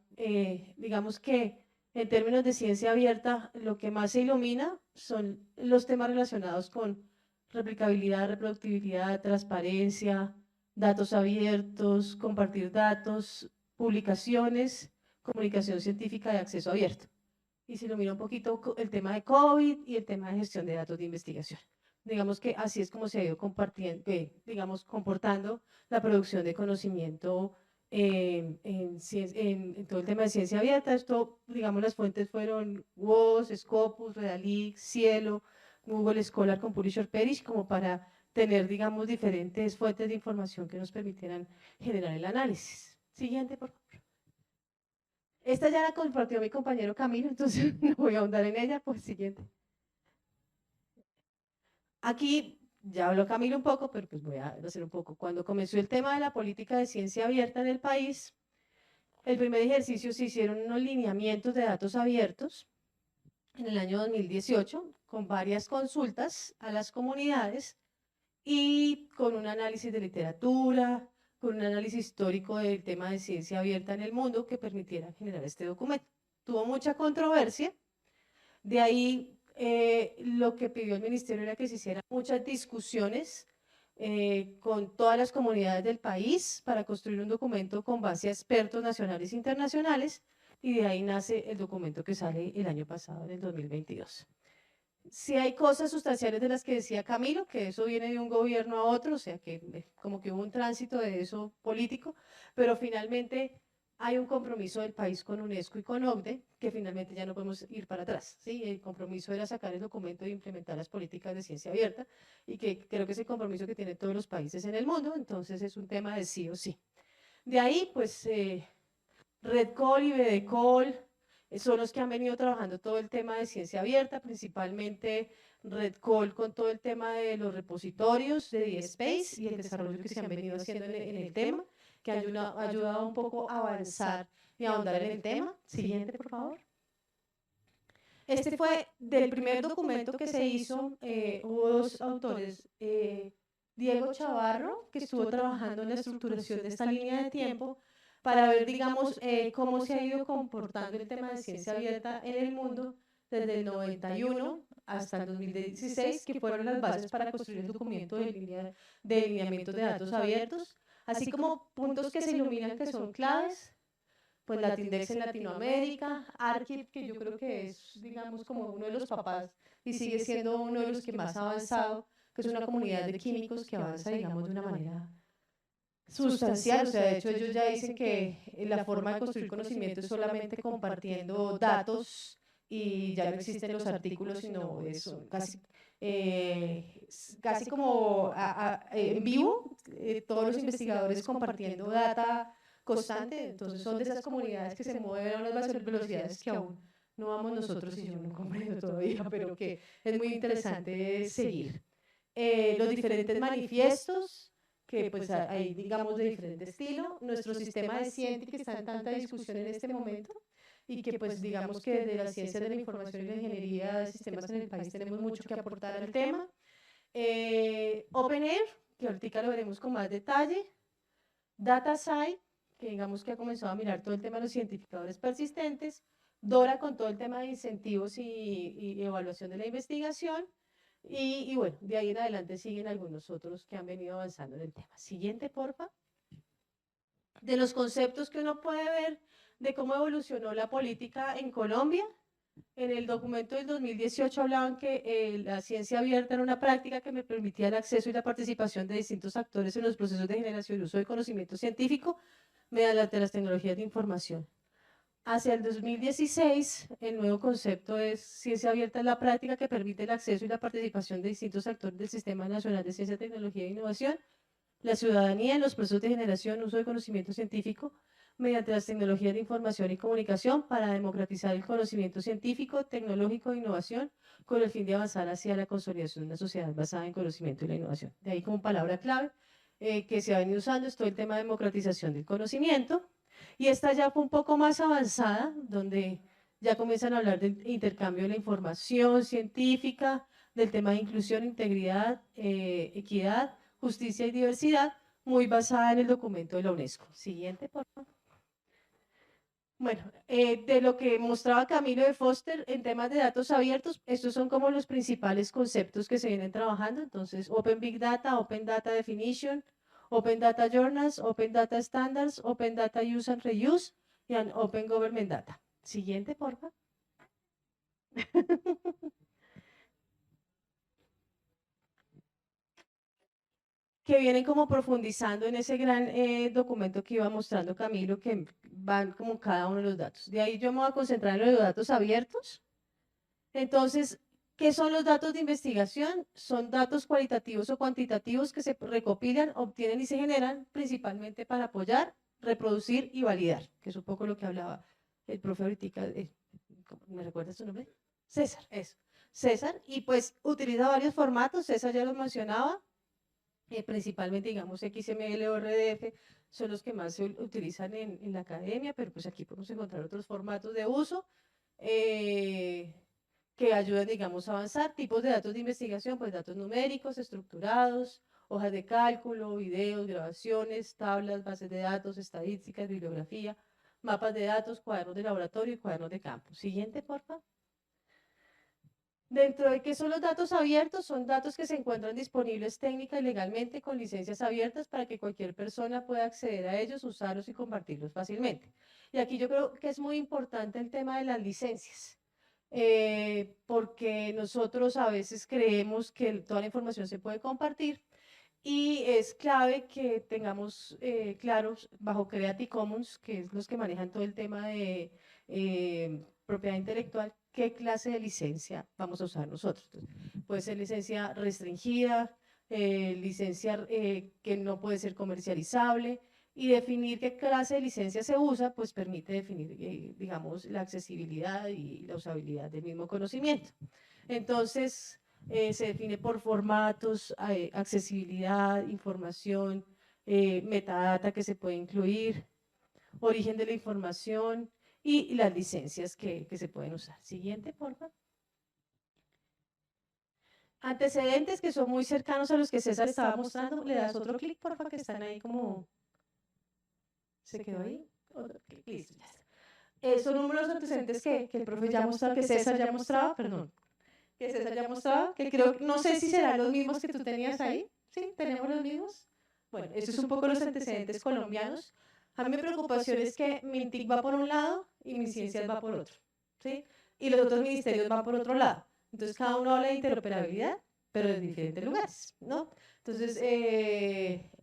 digamos que en términos de ciencia abierta, lo que más se ilumina son los temas relacionados con replicabilidad, reproductibilidad, transparencia, datos abiertos, compartir datos, publicaciones, comunicación científica de acceso abierto. Y se ilumina un poquito el tema de COVID y el tema de gestión de datos de investigación. Digamos que así es como se ha ido compartiendo, digamos, comportando la producción de conocimiento en todo el tema de ciencia abierta. Esto, digamos, las fuentes fueron WOS, Scopus, Redalix, Cielo, Google Scholar con Publisher Perish, como para tener, digamos, diferentes fuentes de información que nos permitieran generar el análisis. Siguiente, por favor. Esta ya la compartió mi compañero Camilo, entonces no voy a ahondar en ella, pues siguiente. Aquí ya habló Camilo un poco, pero pues voy a hacer un poco. Cuando comenzó el tema de la política de ciencia abierta en el país, el primer ejercicio se hicieron unos lineamientos de datos abiertos en el año 2018, con varias consultas a las comunidades y con un análisis de literatura, con un análisis histórico del tema de ciencia abierta en el mundo que permitiera generar este documento. Tuvo mucha controversia, de ahí lo que pidió el ministerio era que se hicieran muchas discusiones con todas las comunidades del país para construir un documento con base a expertos nacionales e internacionales, y de ahí nace el documento que sale el año pasado, en el 2022. Sí hay cosas sustanciales de las que decía Camilo, que eso viene de un gobierno a otro, o sea que como que hubo un tránsito de eso político, pero finalmente hay un compromiso del país con UNESCO y con OCDE, que finalmente ya no podemos ir para atrás, ¿sí? El compromiso era sacar el documento e implementar las políticas de ciencia abierta, y que creo que es el compromiso que tienen todos los países en el mundo, entonces es un tema de sí o sí. De ahí, pues, RedCol y BDCol son los que han venido trabajando todo el tema de ciencia abierta, principalmente RedCol con todo el tema de los repositorios de DSpace y el desarrollo que se han venido haciendo en el tema, que han ayudado un poco a avanzar y a ahondar en el tema. Siguiente, por favor. Este fue del primer documento que se hizo, hubo dos autores, Diego Chavarro, que estuvo trabajando en la estructuración de esta línea de tiempo, para ver, digamos, cómo se ha ido comportando el tema de ciencia abierta en el mundo desde el 91 hasta el 2016, que fueron las bases para construir el documento de lineamientos de datos abiertos, así como puntos que se iluminan que son claves, pues Latindex en Latinoamérica, Archip, que yo creo que es, digamos, como uno de los papás y sigue siendo uno de los que más ha avanzado, que es una comunidad de químicos que avanza, digamos, de una manera sustancial. O sea, de hecho ellos ya dicen que la forma de construir conocimiento es solamente compartiendo datos y ya no existen los artículos, sino es casi como en vivo, todos los investigadores compartiendo data constante. Entonces son de esas comunidades que se mueven a unas velocidades que aún no vamos nosotros y yo no comprendo todavía, pero que es muy interesante seguir. Los diferentes manifiestos, que pues hay, digamos, de diferente estilo. Nuestro sistema de Scienti, que está en tanta discusión en este momento, y que pues digamos que desde la ciencia de la información y la ingeniería de sistemas en el país tenemos mucho que aportar al tema. OpenAIR, que ahorita lo veremos con más detalle. DataSci, que digamos que ha comenzado a mirar todo el tema de los identificadores persistentes. Dora con todo el tema de incentivos y evaluación de la investigación. Y bueno, de ahí en adelante siguen algunos otros que han venido avanzando en el tema. Siguiente, porfa. De los conceptos que uno puede ver de cómo evolucionó la política en Colombia, en el documento del 2018 hablaban que la ciencia abierta era una práctica que me permitía el acceso y la participación de distintos actores en los procesos de generación y uso de conocimiento científico mediante las tecnologías de información. Hacia el 2016, el nuevo concepto es ciencia abierta es la práctica que permite el acceso y la participación de distintos actores del Sistema Nacional de Ciencia, Tecnología e Innovación, la ciudadanía en los procesos de generación y uso de conocimiento científico mediante las tecnologías de información y comunicación para democratizar el conocimiento científico, tecnológico e innovación con el fin de avanzar hacia la consolidación de una sociedad basada en conocimiento y la innovación. De ahí como palabra clave que se ha venido usando es todo el tema de democratización del conocimiento. Y esta ya fue un poco más avanzada, donde ya comienzan a hablar del intercambio de la información científica, del tema de inclusión, integridad, equidad, justicia y diversidad, muy basada en el documento de la UNESCO. Siguiente, por favor. Bueno, de lo que mostraba Camilo de Foster en temas de datos abiertos, estos son como los principales conceptos que se vienen trabajando. Entonces, Open Big Data, Open Data Definition, Open Data Journals, Open Data Standards, Open Data Use and Reuse y Open Government Data. Siguiente, por favor. Que vienen como profundizando en ese gran documento que iba mostrando Camilo, que van como cada uno de los datos. De ahí yo me voy a concentrar en los datos abiertos. Entonces, ¿qué son los datos de investigación? Son datos cualitativos o cuantitativos que se recopilan, obtienen y se generan principalmente para apoyar, reproducir y validar, que es un poco lo que hablaba el profe ahorita. ¿Me recuerda su nombre? César, eso. César, y pues utiliza varios formatos, César ya lo mencionaba, principalmente, digamos, XML o RDF son los que más se utilizan en la academia, pero pues aquí podemos encontrar otros formatos de uso que ayudan, digamos, a avanzar. Tipos de datos de investigación, pues datos numéricos, estructurados, hojas de cálculo, videos, grabaciones, tablas, bases de datos, estadísticas, bibliografía, mapas de datos, cuadernos de laboratorio y cuadernos de campo. Siguiente, por favor. Dentro de qué son los datos abiertos, son datos que se encuentran disponibles técnica y legalmente con licencias abiertas para que cualquier persona pueda acceder a ellos, usarlos y compartirlos fácilmente. Y aquí yo creo que es muy importante el tema de las licencias, porque nosotros a veces creemos que toda la información se puede compartir y es clave que tengamos claros bajo Creative Commons, que es los que manejan todo el tema de propiedad intelectual, qué clase de licencia vamos a usar nosotros. Entonces, puede ser licencia restringida, licencia que no puede ser comercializable, y definir qué clase de licencia se usa, pues permite definir, digamos, la accesibilidad y la usabilidad del mismo conocimiento. Entonces, se define por formatos, accesibilidad, información, metadata que se puede incluir, origen de la información, y las licencias que se pueden usar. Siguiente, por favor. Antecedentes que son muy cercanos a los que César estaba mostrando. Le das otro clic, por favor, que están ahí como... ¿Se quedó ahí? Otro clic, listo, ya está. Son números antecedentes que el profe ya mostraba, que César ya mostraba, perdón. Que César ya mostraba, que creo, no sé si serán los mismos que tú tenías ahí. ¿Sí? ¿Tenemos los mismos? Bueno, estos son un poco los antecedentes colombianos. A mí mi preocupación es que MINTIC va por un lado y MinCiencias va por otro, ¿sí? Y los otros ministerios van por otro lado. Entonces, cada uno habla de interoperabilidad, pero en diferentes lugares, ¿no? Entonces,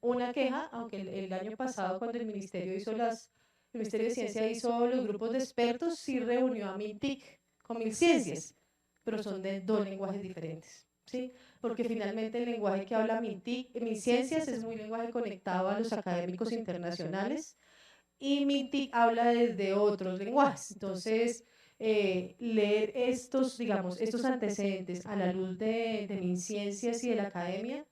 una queja, aunque el año pasado, cuando el Ministerio de Ciencia hizo los grupos de expertos, sí reunió a MINTIC con MinCiencias, pero son de dos lenguajes diferentes, ¿sí? Porque finalmente el lenguaje que habla MinCiencias es muy lenguaje conectado a los académicos internacionales y MINTIC habla desde otros lenguajes. Entonces, leer estos, digamos, estos antecedentes a la luz de MinCiencias y de la academia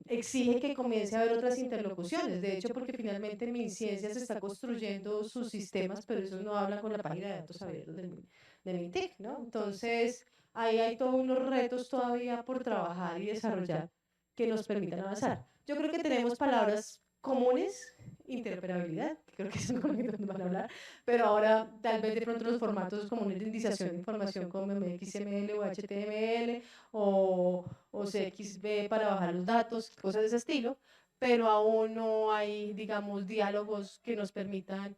exige que comience a haber otras interlocuciones. De hecho, porque finalmente MinCiencias está construyendo sus sistemas, pero esos no hablan con la página de datos abiertos de MINTIC, ¿no? Entonces, ahí hay todos unos retos todavía por trabajar y desarrollar que nos permitan avanzar. Yo creo que tenemos palabras comunes, interoperabilidad, creo que eso es con lo que nos van a hablar, pero ahora tal vez de pronto los formatos comunes de indización de información como XML o HTML o CXB para bajar los datos, cosas de ese estilo, pero aún no hay, digamos, diálogos que nos permitan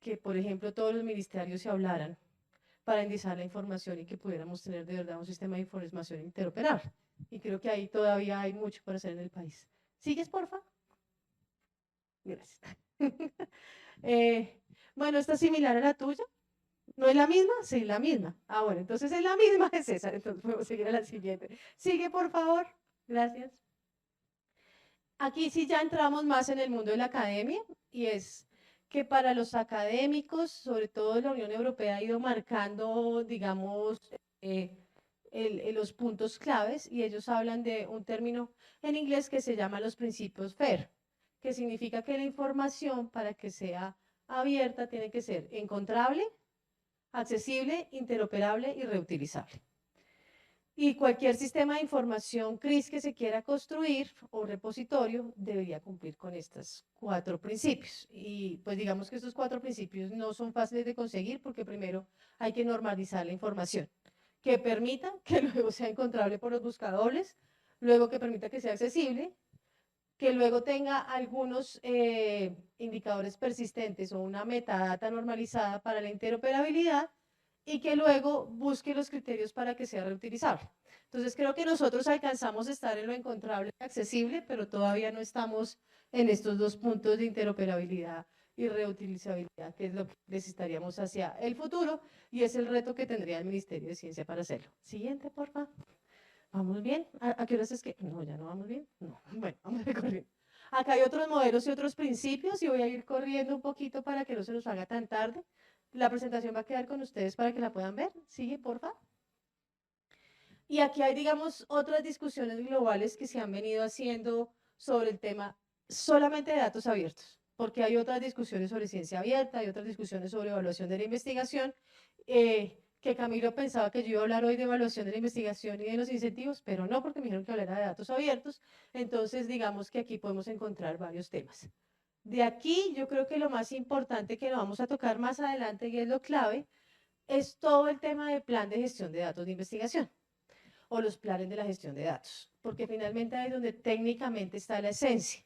que, por ejemplo, todos los ministerios se hablaran para indizar la información y que pudiéramos tener de verdad un sistema de información interoperable. Y creo que ahí todavía hay mucho por hacer en el país. ¿Sigues, porfa? Gracias. Bueno, esta es similar a la tuya. ¿No es la misma? Sí, la misma. Ah, bueno, entonces es la misma de César. Entonces podemos seguir a la siguiente. Sigue, por favor. Gracias. Aquí sí ya entramos más en el mundo de la academia y es que para los académicos, sobre todo la Unión Europea, ha ido marcando, digamos, los puntos claves y ellos hablan de un término en inglés que se llama los principios FAIR, que significa que la información para que sea abierta tiene que ser encontrable, accesible, interoperable y reutilizable. Y cualquier sistema de información CRIS que se quiera construir o repositorio debería cumplir con estos 4 principios. Y pues digamos que estos 4 principios no son fáciles de conseguir porque primero hay que normalizar la información, que permita que luego sea encontrable por los buscadores, luego que permita que sea accesible, que luego tenga algunos indicadores persistentes o una metadata normalizada para la interoperabilidad y que luego busque los criterios para que sea reutilizable. Entonces creo que nosotros alcanzamos a estar en lo encontrable y accesible, pero todavía no estamos en estos 2 puntos de interoperabilidad y reutilizabilidad, que es lo que necesitaríamos hacia el futuro y es el reto que tendría el Ministerio de Ciencia para hacerlo. Siguiente, por favor. ¿Vamos bien? ¿A qué horas es que? No, ya no vamos bien. No, bueno, vamos a ir corriendo. Acá hay otros modelos y otros principios y voy a ir corriendo un poquito para que no se nos haga tan tarde. La presentación va a quedar con ustedes para que la puedan ver. Sigue, porfa. Y aquí hay, digamos, otras discusiones globales que se han venido haciendo sobre el tema solamente de datos abiertos, porque hay otras discusiones sobre ciencia abierta, hay otras discusiones sobre evaluación de la investigación, que Camilo pensaba que yo iba a hablar hoy de evaluación de la investigación y de los incentivos, pero no, porque me dijeron que hablara de datos abiertos. Entonces, digamos que aquí podemos encontrar varios temas. De aquí, yo creo que lo más importante que lo vamos a tocar más adelante, y es lo clave, es todo el tema del plan de gestión de datos de investigación o los planes de la gestión de datos, porque finalmente ahí es donde técnicamente está la esencia.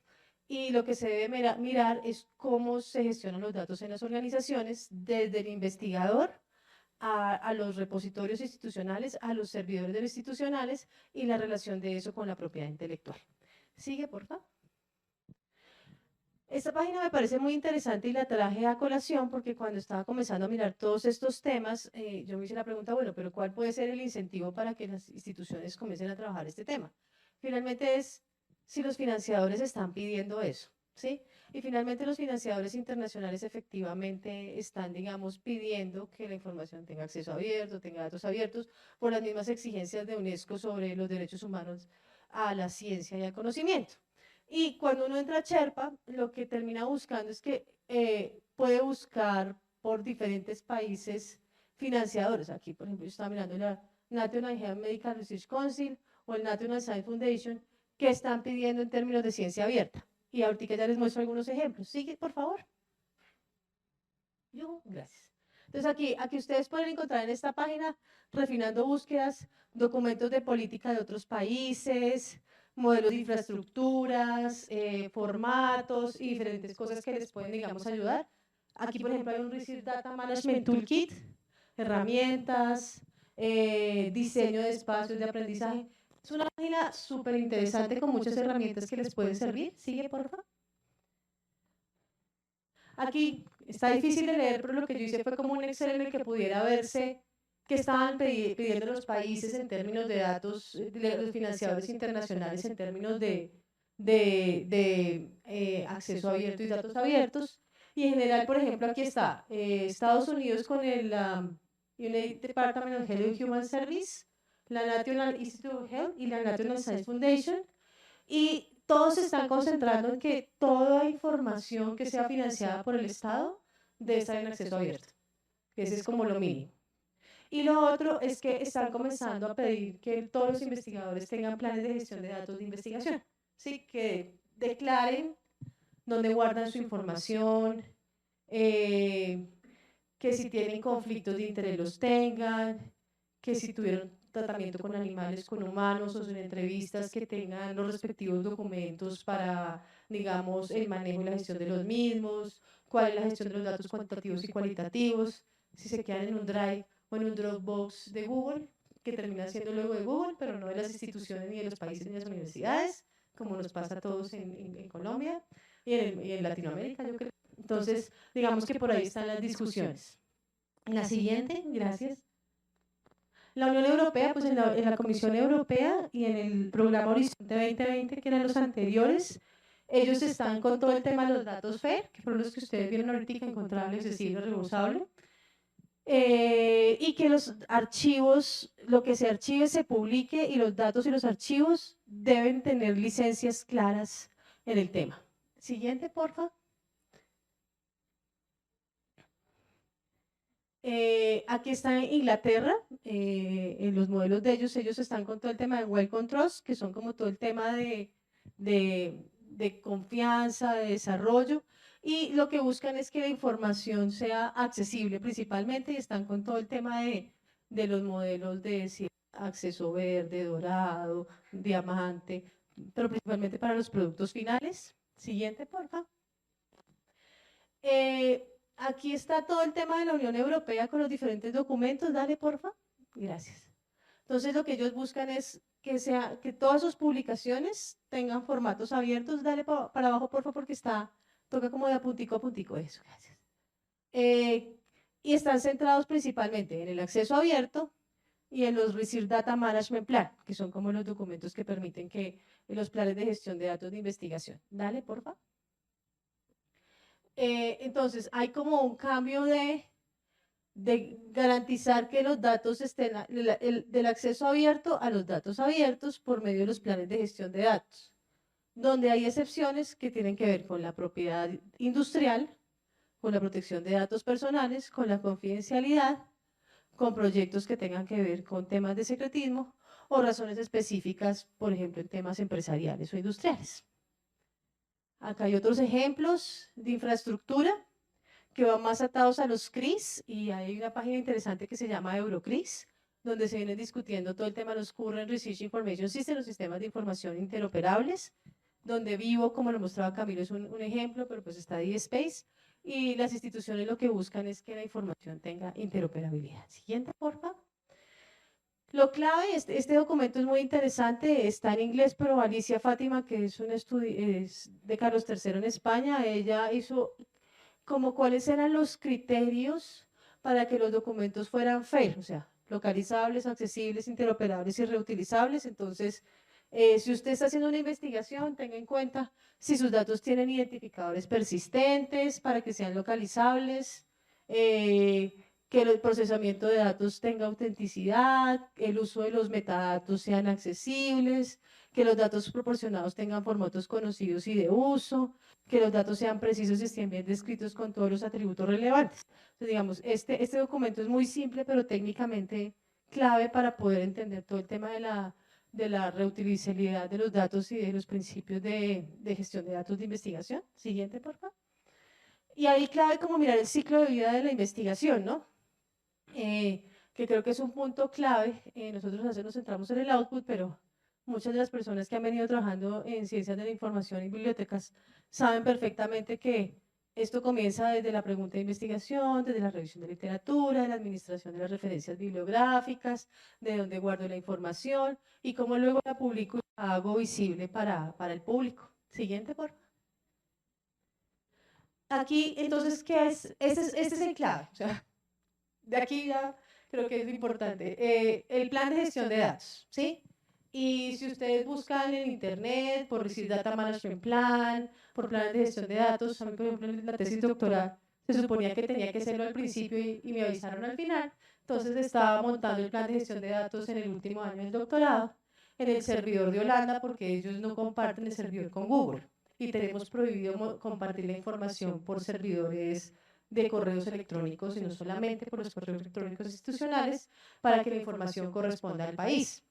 Y lo que se debe mirar es cómo se gestionan los datos en las organizaciones, desde el investigador a los repositorios institucionales, a los servidores de los institucionales y la relación de eso con la propiedad intelectual. Sigue, por favor. Esta página me parece muy interesante y la traje a colación porque cuando estaba comenzando a mirar todos estos temas, yo me hice la pregunta, bueno, pero ¿cuál puede ser el incentivo para que las instituciones comiencen a trabajar este tema? Finalmente es si los financiadores están pidiendo eso, ¿sí? Y finalmente los financiadores internacionales efectivamente están, digamos, pidiendo que la información tenga acceso abierto, tenga datos abiertos, por las mismas exigencias de UNESCO sobre los derechos humanos a la ciencia y al conocimiento. Y cuando uno entra a Sherpa, lo que termina buscando es que puede buscar por diferentes países financiadores. Aquí, por ejemplo, yo estaba mirando la National Health Medical Research Council o el National Science Foundation, que están pidiendo en términos de ciencia abierta. Y ahorita ya les muestro algunos ejemplos. Sigue, por favor. Gracias. Entonces aquí ustedes pueden encontrar en esta página, refinando búsquedas, documentos de política de otros países, modelos de infraestructuras, formatos y diferentes cosas que les pueden, digamos, ayudar. Aquí, por ejemplo, hay un Research Data Management Toolkit, herramientas, diseño de espacios de aprendizaje. Es una página súper interesante con muchas herramientas que les pueden servir. Sigue, por favor. Aquí está difícil de leer, pero lo que yo hice fue como un Excel en el que pudiera verse qué estaban pidiendo los países en términos de datos, los financiadores internacionales en términos de acceso abierto y datos abiertos. Y en general, por ejemplo, aquí está Estados Unidos con el United Department of Health and Human Service, la National Institute of Health y la National Science Foundation. Y todos se están concentrando en que toda información que sea financiada por el Estado debe estar en acceso abierto. Ese es como lo mínimo. Y lo otro es que están comenzando a pedir que todos los investigadores tengan planes de gestión de datos de investigación. ¿Sí? Que declaren dónde guardan su información, que si tienen conflictos de interés los tengan, que si tuvieron tratamiento con animales, con humanos o en entrevistas, que tengan los respectivos documentos para, digamos, el manejo y la gestión de los mismos, cuál es la gestión de los datos cuantitativos y cualitativos, si se quedan en un Drive o en un Dropbox de Google, que termina siendo luego de Google, pero no de las instituciones ni de los países ni de las universidades, como nos pasa a todos en Colombia y en Latinoamérica, yo creo. Entonces, digamos que por ahí están las discusiones. La siguiente, gracias. La Unión Europea, pues en la Comisión Europea y en el programa Horizonte 2020, que eran los anteriores, ellos están con todo el tema de los datos FAIR, que fueron los que ustedes vieron ahorita, encontrables, es decir, lo reusable, y que los archivos, lo que se archive se publique y los datos y los archivos deben tener licencias claras en el tema. Siguiente, por favor. Aquí está en Inglaterra, en los modelos de ellos están con todo el tema de well controls, que son como todo el tema de confianza, de desarrollo, y lo que buscan es que la información sea accesible principalmente, y están con todo el tema de los modelos de acceso verde, dorado, diamante, pero principalmente para los productos finales. Siguiente, por favor. Aquí está todo el tema de la Unión Europea con los diferentes documentos. Dale, porfa. Gracias. Entonces, lo que ellos buscan es que todas sus publicaciones tengan formatos abiertos. Dale para abajo, porfa, porque toca como de a puntico a puntico. Eso, gracias. Y están centrados principalmente en el acceso abierto y en los Research Data Management Plan, que son como los documentos que permiten que los planes de gestión de datos de investigación. Dale, porfa. Entonces, hay como un cambio de garantizar que los datos estén del acceso abierto a los datos abiertos por medio de los planes de gestión de datos, donde hay excepciones que tienen que ver con la propiedad industrial, con la protección de datos personales, con la confidencialidad, con proyectos que tengan que ver con temas de secretismo o razones específicas, por ejemplo, en temas empresariales o industriales. Acá hay otros ejemplos de infraestructura que van más atados a los CRIS, y hay una página interesante que se llama Eurocris, donde se viene discutiendo todo el tema de los Current Research Information Systems, los sistemas de información interoperables, donde Vivo, como lo mostraba Camilo, es un ejemplo, pero pues está DSpace, y las instituciones lo que buscan es que la información tenga interoperabilidad. Siguiente, por favor. Lo clave, este documento es muy interesante, está en inglés, pero Alicia Fátima, que es de Carlos III en España, ella hizo como cuáles eran los criterios para que los documentos fueran FAIR, o sea, localizables, accesibles, interoperables y reutilizables. Entonces, si usted está haciendo una investigación, tenga en cuenta si sus datos tienen identificadores persistentes para que sean localizables, que el procesamiento de datos tenga autenticidad, el uso de los metadatos sean accesibles, que los datos proporcionados tengan formatos conocidos y de uso, que los datos sean precisos y estén bien descritos con todos los atributos relevantes. Entonces, digamos, este documento es muy simple, pero técnicamente clave para poder entender todo el tema de la reutilizabilidad de los datos y de los principios de gestión de datos de investigación. Siguiente, por favor. Y ahí clave como mirar el ciclo de vida de la investigación, ¿no? Que creo que es un punto clave. Nosotros a veces nos centramos en el output, pero muchas de las personas que han venido trabajando en ciencias de la información y bibliotecas saben perfectamente que esto comienza desde la pregunta de investigación, desde la revisión de literatura, de la administración de las referencias bibliográficas, de dónde guardo la información y cómo luego la publico y la hago visible para el público. Siguiente, por favor. Aquí, entonces, ¿qué es? Este es el clave. O sea, de aquí ya creo que es lo importante. El plan de gestión de datos, ¿sí? Y si ustedes buscan en internet, por decir Data Management Plan, por planes de gestión de datos, a mí, por ejemplo, en la tesis doctoral se suponía que tenía que hacerlo al principio y me avisaron al final. Entonces estaba montando el plan de gestión de datos en el último año del doctorado, en el servidor de Holanda, porque ellos no comparten el servidor con Google. Y tenemos prohibido compartir la información por servidores de correos electrónicos, y no solamente por los correos electrónicos institucionales, para que la información corresponda al país.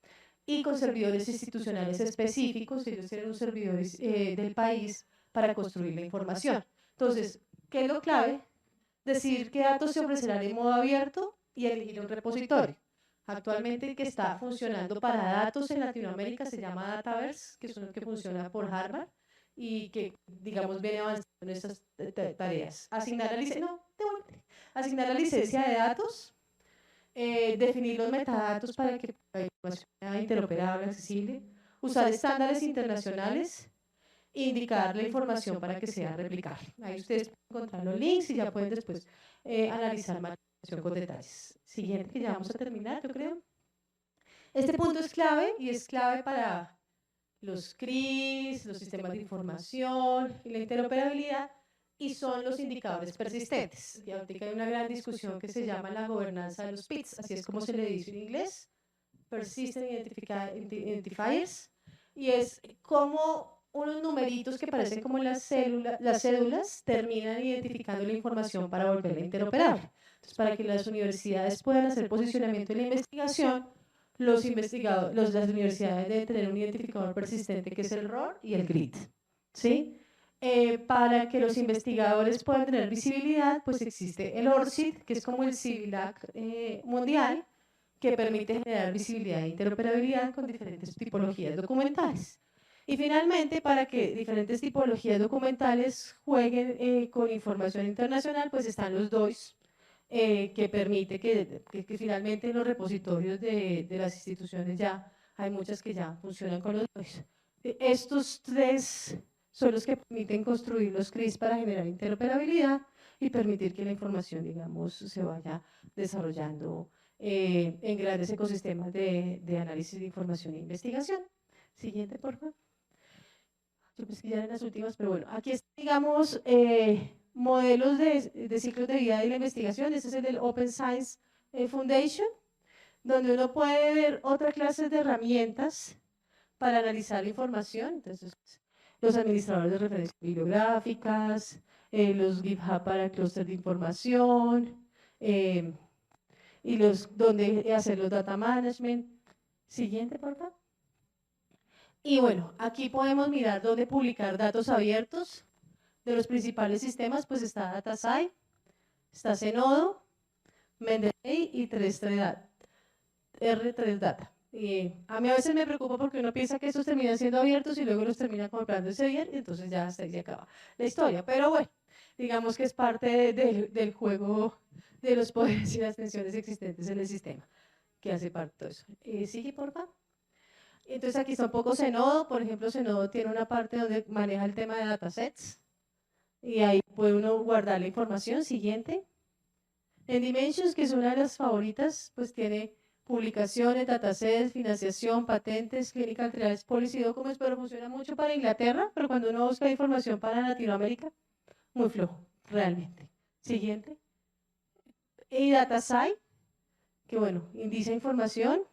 Y con servidores institucionales específicos, ellos tienen un servidor del país para construir la información. Entonces, ¿qué es lo clave? Decir qué datos se ofrecerán en modo abierto y elegir un repositorio. Actualmente el que está funcionando para datos en Latinoamérica se llama Dataverse, que es uno que funciona por Harvard y que, digamos, viene avanzando en estas tareas. Asignar la licencia de datos, definir los metadatos para que la información sea interoperable, accesible, usar estándares internacionales, indicar la información para que sea replicable. Ahí ustedes pueden encontrar los links y ya pueden después analizar más con detalles. Siguiente, que ya vamos a terminar, yo creo. Este punto es clave y es clave para los CRIs, los sistemas de información y la interoperabilidad, y son los indicadores persistentes. Y ahorita hay una gran discusión que se llama la gobernanza de los PIDs, así es como se le dice en inglés, Persistent Identifiers, y es como unos numeritos que parecen como las cédulas terminan identificando la información para volverla interoperable. Entonces, para que las universidades puedan hacer posicionamiento en la investigación, las universidades deben tener un identificador persistente que es el ROR y el GRID, ¿sí? Para que los investigadores puedan tener visibilidad, pues existe el ORCID, que es como el CIVILAC mundial, que permite generar visibilidad e interoperabilidad con diferentes tipologías documentales. Y finalmente, para que diferentes tipologías documentales jueguen con información internacional, pues están los DOIs, que permite que finalmente en los repositorios de las instituciones ya hay muchas que ya funcionan con los DOIs. Estos tres son los que permiten construir los CRIs para generar interoperabilidad y permitir que la información, digamos, se vaya desarrollando en grandes ecosistemas de análisis de información e investigación. Siguiente, por favor. Yo pensé que ya eran las últimas, pero bueno, aquí están, digamos, modelos de ciclos de vida de la investigación. Este es el del Open Science Foundation, donde uno puede ver otra clase de herramientas para analizar la información. Entonces, los administradores de referencias bibliográficas, los GitHub para clúster de información, y donde hacer los data management. Siguiente, por favor. Y bueno, aquí podemos mirar dónde publicar datos abiertos de los principales sistemas. Pues está DataSci, está Zenodo, Mendeley y R3 Data. Y a mí a veces me preocupa porque uno piensa que estos terminan siendo abiertos y luego los termina comprando Elsevier, y entonces ya hasta ahí se acaba la historia. Pero bueno, digamos que es parte del juego de los poderes y las tensiones existentes en el sistema, que hace parte de eso. Sigue, por favor. Entonces aquí está un poco Zenodo. Por ejemplo, Zenodo tiene una parte donde maneja el tema de datasets, y ahí puede uno guardar la información. Siguiente. En Dimensions, que es una de las favoritas, pues tiene publicaciones, datasets, financiación, patentes, clinical trials, policy documents, pero funciona mucho para Inglaterra, pero cuando uno busca información para Latinoamérica, muy flojo, realmente. Siguiente. Y DataSci, que bueno, indica información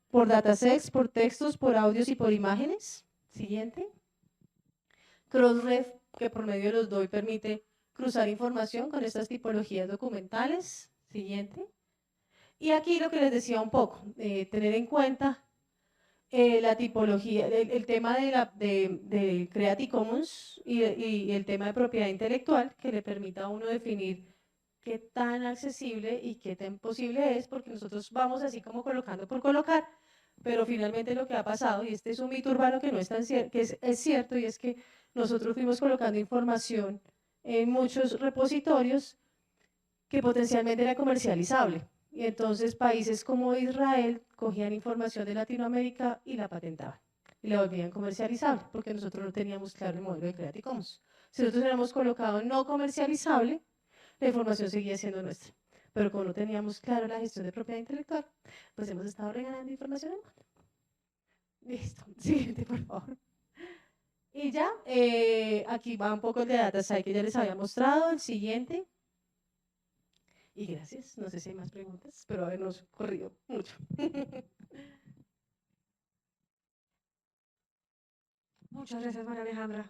por datasets, por textos, por audios y por imágenes. Siguiente. Crossref, que por medio de los DOI permite cruzar información con estas tipologías documentales. Siguiente. Y aquí lo que les decía un poco, tener en cuenta la tipología, el tema de Creative Commons y el tema de propiedad intelectual, que le permita a uno definir qué tan accesible y qué tan posible es, porque nosotros vamos así como colocando por colocar, pero finalmente lo que ha pasado, y este es un mito urbano que no es tan cierto, que es cierto, y es que nosotros fuimos colocando información en muchos repositorios que potencialmente era comercializable. Y entonces países como Israel cogían información de Latinoamérica y la patentaban y la volvían comercializable, porque nosotros no teníamos claro el modelo de Creative Commons. Si nosotros hubiéramos colocado no comercializable, la información seguía siendo nuestra. Pero como no teníamos claro la gestión de propiedad intelectual, pues hemos estado regalando información en mano. Listo. Siguiente, por favor. Y ya, aquí va un poco el de DataSci que ya les había mostrado. El siguiente. Y gracias. No sé si hay más preguntas, espero habernos corrido mucho. Muchas gracias, María Alejandra.